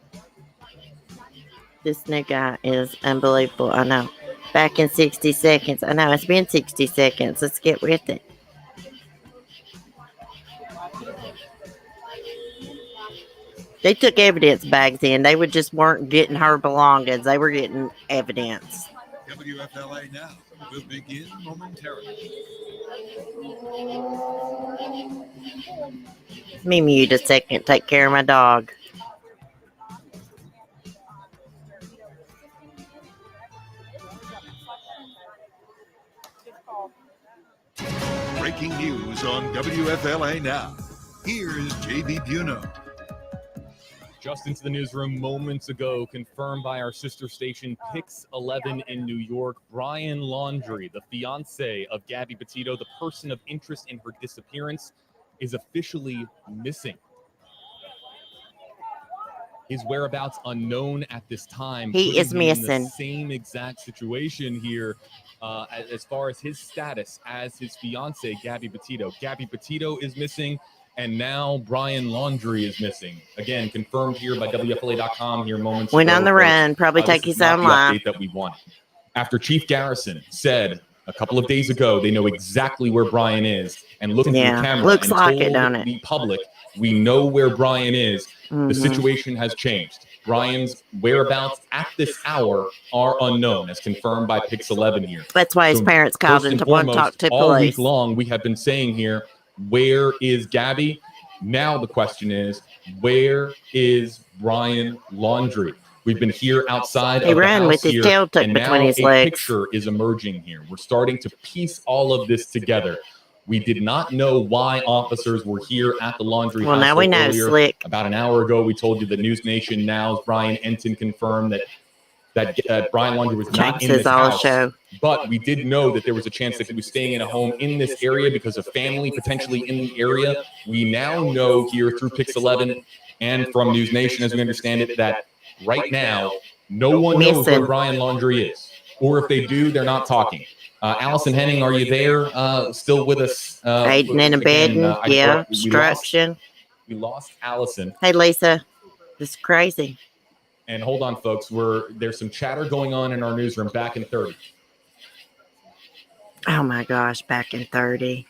This new guy is unbelievable. I know. Back in 60 seconds. I know. It's been 60 seconds. Let's get with it. They took evidence bags in. They just weren't getting her belongings. They were getting evidence. WFLA now will begin momentarily. Let me mute a second. Take care of my dog. Breaking news on WFLA now. Here's JB Buno. Just into the newsroom moments ago, confirmed by our sister station Pix 11 in New York, Brian Laundrie, the fiance of Gabby Petito, the person of interest in her disappearance, is officially missing. His whereabouts unknown at this time. He is putting him in missing. the same exact situation here as far as his status as his fiance, Gabby Petito. Gabby Petito is missing. And now Brian Laundrie is missing. Again, confirmed here by WFLA.com here moments Went ago, on the folks. run. Probably take This is his not own the life. update that we wanted. After Chief Garrison said a couple of days ago they know exactly where Brian is and looked into the camera looks and like told it, don't it? the public, we know where Brian is. Mhm. The situation has changed. Brian's whereabouts at this hour are unknown, as confirmed by Pix 11 here. That's why his parents called First him and to want to foremost, talk to all police. week long, we have been saying here, where is Gabby? Now the question is, where is Brian Laundrie? We've been here outside He of the ran house with his here, tail tucked and between now his a legs. picture is emerging here. We're starting to piece all of this together. We did not know why officers were here at the Laundrie Well, now household we know, earlier. Slick. About an hour ago, we told you the News Nation Now's Brian Enton confirmed that Brian Laundrie was not in James this says all house. show. But we did know that there was a chance that he was staying in a home in this area because of family potentially in the area. We now know here through Pix 11 and from News Nation, as we understand it, that right now, no one knows where Brian Laundrie is. Or if they do, they're not talking. Allison Henning, are you there still with us? Aiding and abetting, yeah, obstruction. We lost Allison. Hey, Lisa, this is crazy. And hold on, folks. There's some chatter going on in our newsroom. Back in 30. Oh my gosh, back in 30.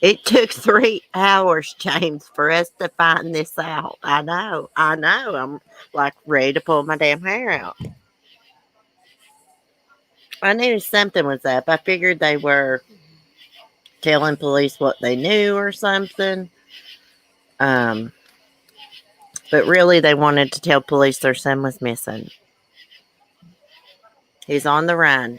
It took 3 hours, James, for us to find this out. I know. I'm like ready to pull my damn hair out. I knew something was up. I figured they were telling police what they knew or something. But really, they wanted to tell police their son was missing. He's on the run.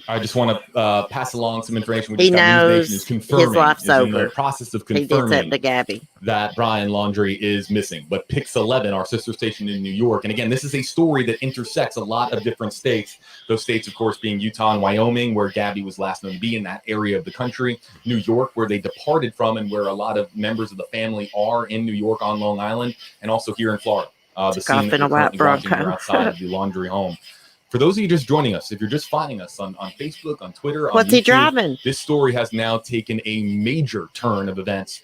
I just want to pass along some information. He knows News Nation is his life's is in over. the process of He did confirming something to Gabby. that Brian Laundrie is missing. But Pix 11, our sister station in New York, and again, this is a story that intersects a lot of different states. Those states, of course, being Utah and Wyoming, where Gabby was last known to be in that area of the country. New York, where they departed from and where a lot of members of the family are in New York on Long Island, and also here in Florida. The scene that we're currently watching here outside of the Laundrie home. For those of you just joining us, if you're just finding us on Facebook, on Twitter, on What's YouTube, he driving? This story has now taken a major turn of events.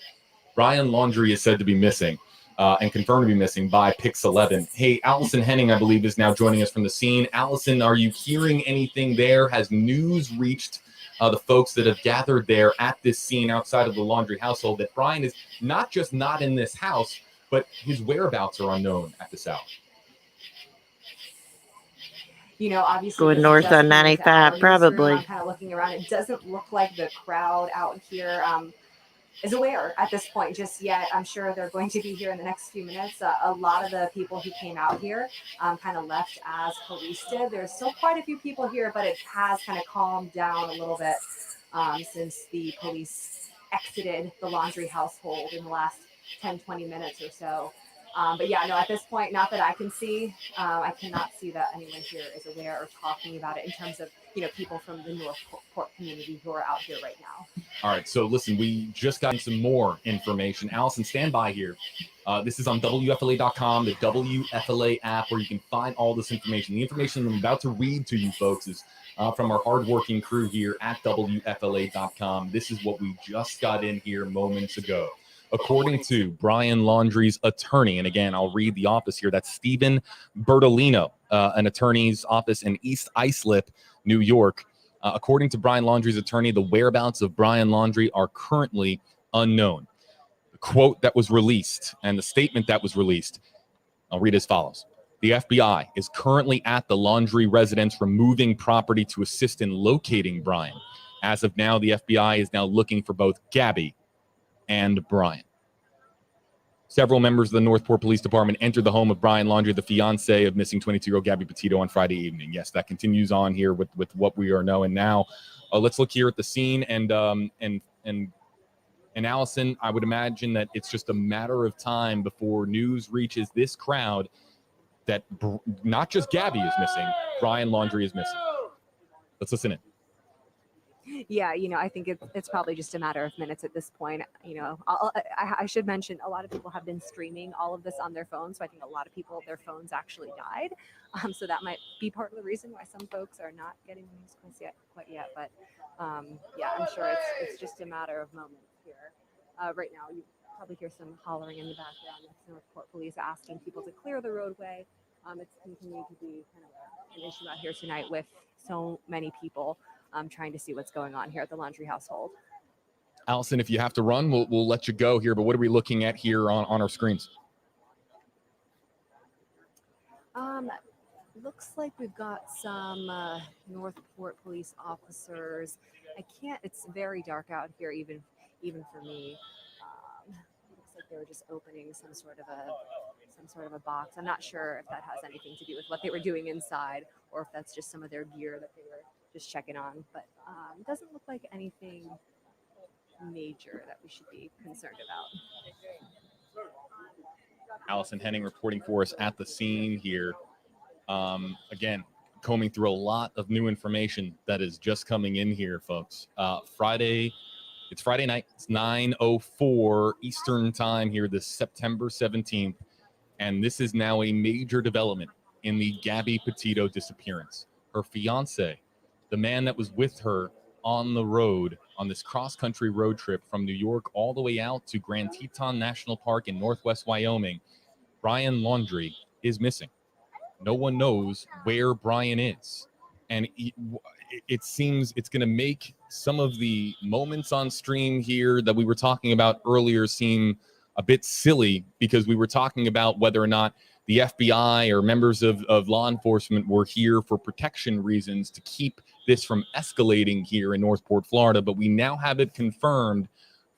Brian Laundrie is said to be missing and confirmed to be missing by Pix 11. Hey, Allison Henning, I believe, is now joining us from the scene. Allison, are you hearing anything there? Has news reached the folks that have gathered there at this scene outside of the Laundrie household that Brian is not just not in this house, but his whereabouts are unknown at this hour? You know, obviously Going this is north just on coming to our 95, newsroom. probably. I'm kind of looking around. It doesn't look like the crowd out here is aware at this point just yet. I'm sure they're going to be here in the next few minutes. A lot of the people who came out here kind of left as police did. There's still quite a few people here, but it has kind of calmed down a little bit since the police exited the Laundrie household in the last 10-20 minutes or so. But yeah, no, at this point, not that I can see, I cannot see that anyone here is aware or talking about it in terms of, people from the Northport community who are out here right now. All right, so listen, we just got some more information. Allison, stand by here. This is on WFLA.com, the WFLA app, where you can find all this information. The information I'm about to read to you folks is from our hardworking crew here at WFLA.com. This is what we just got in here moments ago. According to Brian Laundrie's attorney, and again, I'll read the office here. That's Stephen Bertolino, an attorney's office in East Islip, New York. According to Brian Laundrie's attorney, the whereabouts of Brian Laundrie are currently unknown. The quote that was released and the statement that was released, I'll read as follows. The FBI is currently at the Laundrie residence removing property to assist in locating Brian. As of now, the FBI is now looking for both Gabby and Brian. Several members of the Northport Police Department entered the home of Brian Laundrie, the fiance of missing 22-year-old Gabby Petito, on Friday evening. Yes, that continues on here with what we are knowing now. Let's look here at the scene, and Allison, I would imagine that it's just a matter of time before news reaches this crowd that not just Gabby is missing, Brian Laundrie is missing. Let's listen in. Yeah, I think it's probably just a matter of minutes at this point. I should mention a lot of people have been streaming all of this on their phones. So I think a lot of people, their phones actually died. So that might be part of the reason why some folks are not getting the news quite yet. But yeah, I'm sure it's just a matter of moments here. Right now, you probably hear some hollering in the background. That's Northport Police asking people to clear the roadway. It's continued to be kind of an issue out here tonight with so many people trying to see what's going on here at the Laundrie household. Allison, if you have to run, we'll let you go here. But what are we looking at here on our screens? Looks like we've got some Northport police officers. It's very dark out here, even for me. Looks like they were just opening some sort of a box. I'm not sure if that has anything to do with what they were doing inside, or if that's just some of their gear that they were just checking on. But it doesn't look like anything major that we should be concerned about. Allison Henning reporting for us at the scene here. Again, combing through a lot of new information that is just coming in here, folks. It's Friday night. It's 9:04 Eastern time here, this September 17th. And this is now a major development in the Gabby Petito disappearance. Her fiance, the man that was with her on the road on this cross-country road trip from New York all the way out to Grand Teton National Park in northwest Wyoming, Brian Laundrie, is missing. No one knows where Brian is. And it seems it's going to make some of the moments on stream here that we were talking about earlier seem a bit silly, because we were talking about whether or not the FBI or members of law enforcement were here for protection reasons to keep this from escalating here in Northport, Florida. But we now have it confirmed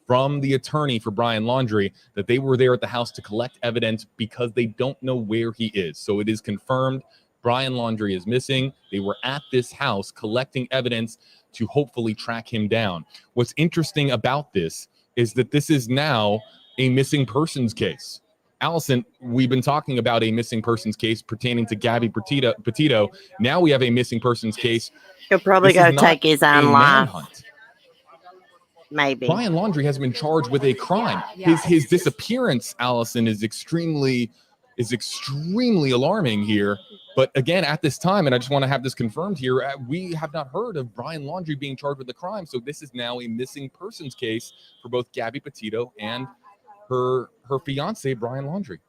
from the attorney for Brian Laundrie that they were there at the house to collect evidence because they don't know where he is. So it is confirmed Brian Laundrie is missing. They were at this house collecting evidence to hopefully track him down. What's interesting about this is that this is now a missing persons case. Allison, we've been talking about a missing persons case pertaining to Gabby Petito. Now we have a missing persons case. He'll probably go take his own life. Manhunt. Maybe. Brian Laundrie has been charged with a crime. His disappearance, Allison, is extremely alarming here. But again, at this time, and I just want to have this confirmed here, we have not heard of Brian Laundrie being charged with a crime. So this is now a missing persons case for both Gabby Petito and her fiance, Brian Laundrie.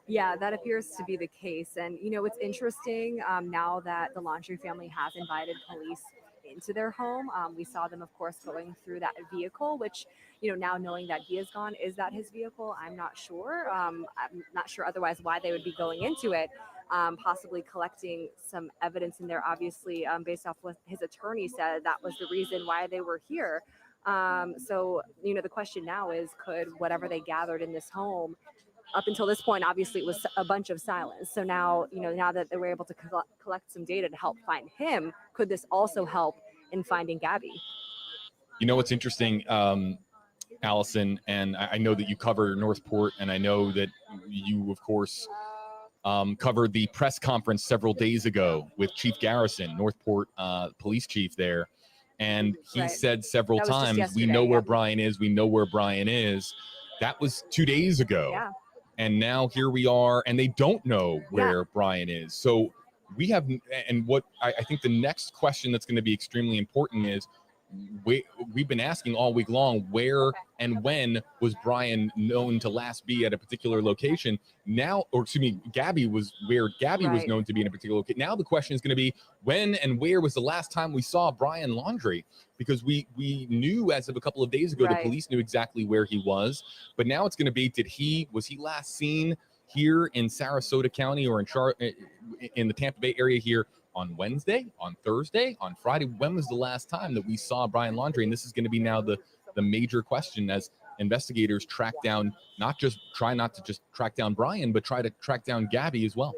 Yeah, that appears to be the case. And, it's interesting now that the Laundrie family has invited police into their home. We saw them, of course, going through that vehicle, which, now knowing that he is gone, is that his vehicle? I'm not sure. I'm not sure otherwise why they would be going into it, possibly collecting some evidence in there. Obviously, based off what his attorney said, that was the reason why they were here. So, the question now is, could whatever they gathered in this home up until this point, obviously it was a bunch of silence. So now, now that they were able to collect some data to help find him, could this also help in finding Gabby? What's interesting, Allison, and I know that you cover Northport, and I know that you, of course, covered the press conference several days ago with Chief Garrison, Northport police chief there. And he said several times, we know where Brian is. We know where Brian is. That was 2 days ago. Yeah. And now here we are, and they don't know where Brian is. So we have, and what I think the next question that's going to be extremely important is, we've been asking all week long, where and when was Brian known to last be at a particular location? Now, or excuse me, Gabby was where Gabby was known to be in a particular location. Now the question is going to be, when and where was the last time we saw Brian Laundrie? Because we knew as of a couple of days ago, the police knew exactly where he was. But now it's going to be, was he last seen here in Sarasota County or in the Tampa Bay area here on Wednesday, on Thursday, on Friday? When was the last time that we saw Brian Laundrie? And this is going to be now the major question as investigators try not to just track down Brian, but try to track down Gabby as well.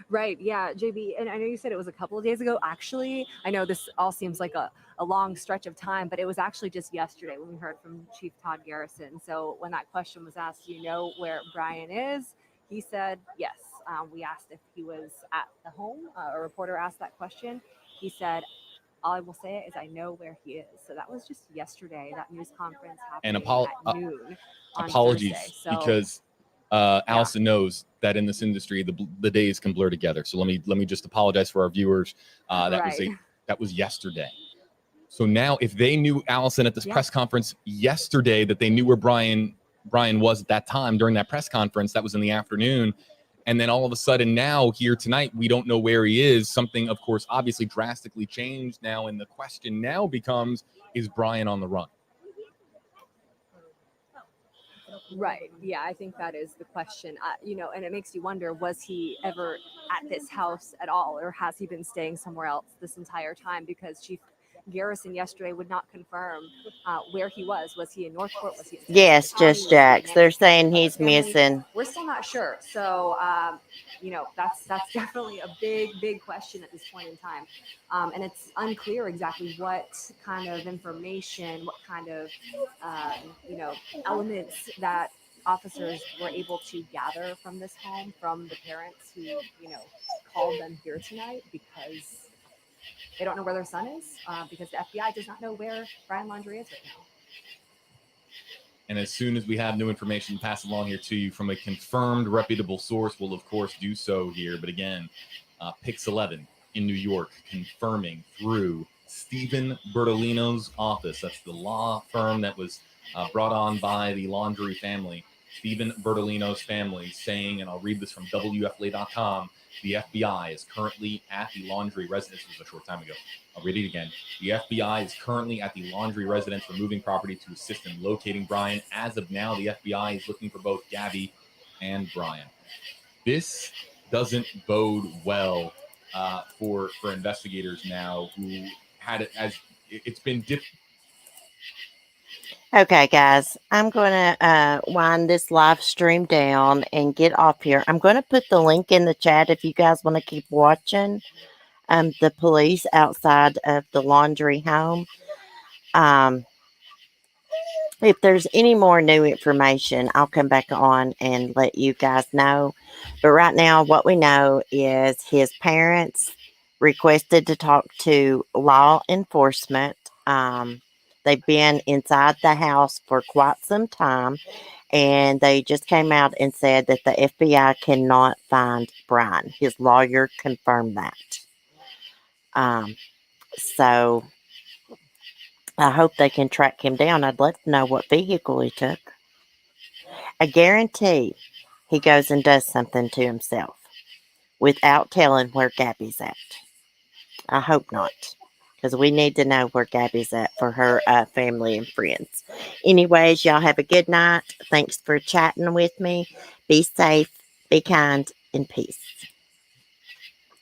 Right. Yeah, JB. And I know you said it was a couple of days ago. Actually, I know this all seems like a long stretch of time, but it was actually just yesterday when we heard from Chief Todd Garrison. So when that question was asked, do you know where Brian is? He said yes. We asked if he was at the home. A reporter asked that question. He said, all I will say is I know where he is. So that was just yesterday. That news conference happened at noon on apologies Thursday. So, because Allison knows that in this industry the days can blur together. So let me just apologize for our viewers. That was yesterday. So now if they knew, Allison, at this press conference yesterday, that they knew where Brian was at that time during that press conference, that was in the afternoon. And then all of a sudden now here tonight, we don't know where he is. Something, of course, obviously drastically changed now. And the question now becomes, is Brian on the run? Right. Yeah, I think that is the question. And it makes you wonder, was he ever at this house at all, or has he been staying somewhere else this entire time? Because Chief Garrison yesterday would not confirm where he was. Was he in Northport? Was he in Yes, just Jax. They're saying he's missing. We're still not sure. So, that's definitely a big question at this point in time. And it's unclear exactly what kind of information, what kind of, elements that officers were able to gather from this home, from the parents who, called them here tonight, because they don't know where their son is, because the FBI does not know where Brian Laundrie is right now. And as soon as we have new information pass along here to you from a confirmed, reputable source, we'll, of course, do so here. But again, Pix 11 in New York confirming through Stephen Bertolino's office. That's the law firm that was brought on by the Laundrie family. Stephen Bertolino's family saying, and I'll read this from WFLA.com, the FBI is currently at the Laundrie residence. This was a short time ago. I'll read it again. The FBI is currently at the Laundrie residence removing property to assist in locating Brian. As of now, the FBI is looking for both Gabby and Brian. This doesn't bode well for investigators now who had it as it's been difficult. Okay, guys, I'm going to wind this live stream down and get off here. I'm going to put the link in the chat if you guys want to keep watching the police outside of the Laundrie home. If there's any more new information, I'll come back on and let you guys know. But right now, what we know is his parents requested to talk to law enforcement. They've been inside the house for quite some time, and they just came out and said that the FBI cannot find Brian. His lawyer confirmed that. So I hope they can track him down. I'd love to know what vehicle he took. I guarantee he goes and does something to himself without telling where Gabby's at. I hope not, because we need to know where Gabby's at for her family and friends. Anyways, y'all have a good night. Thanks for chatting with me. Be safe, be kind, and peace.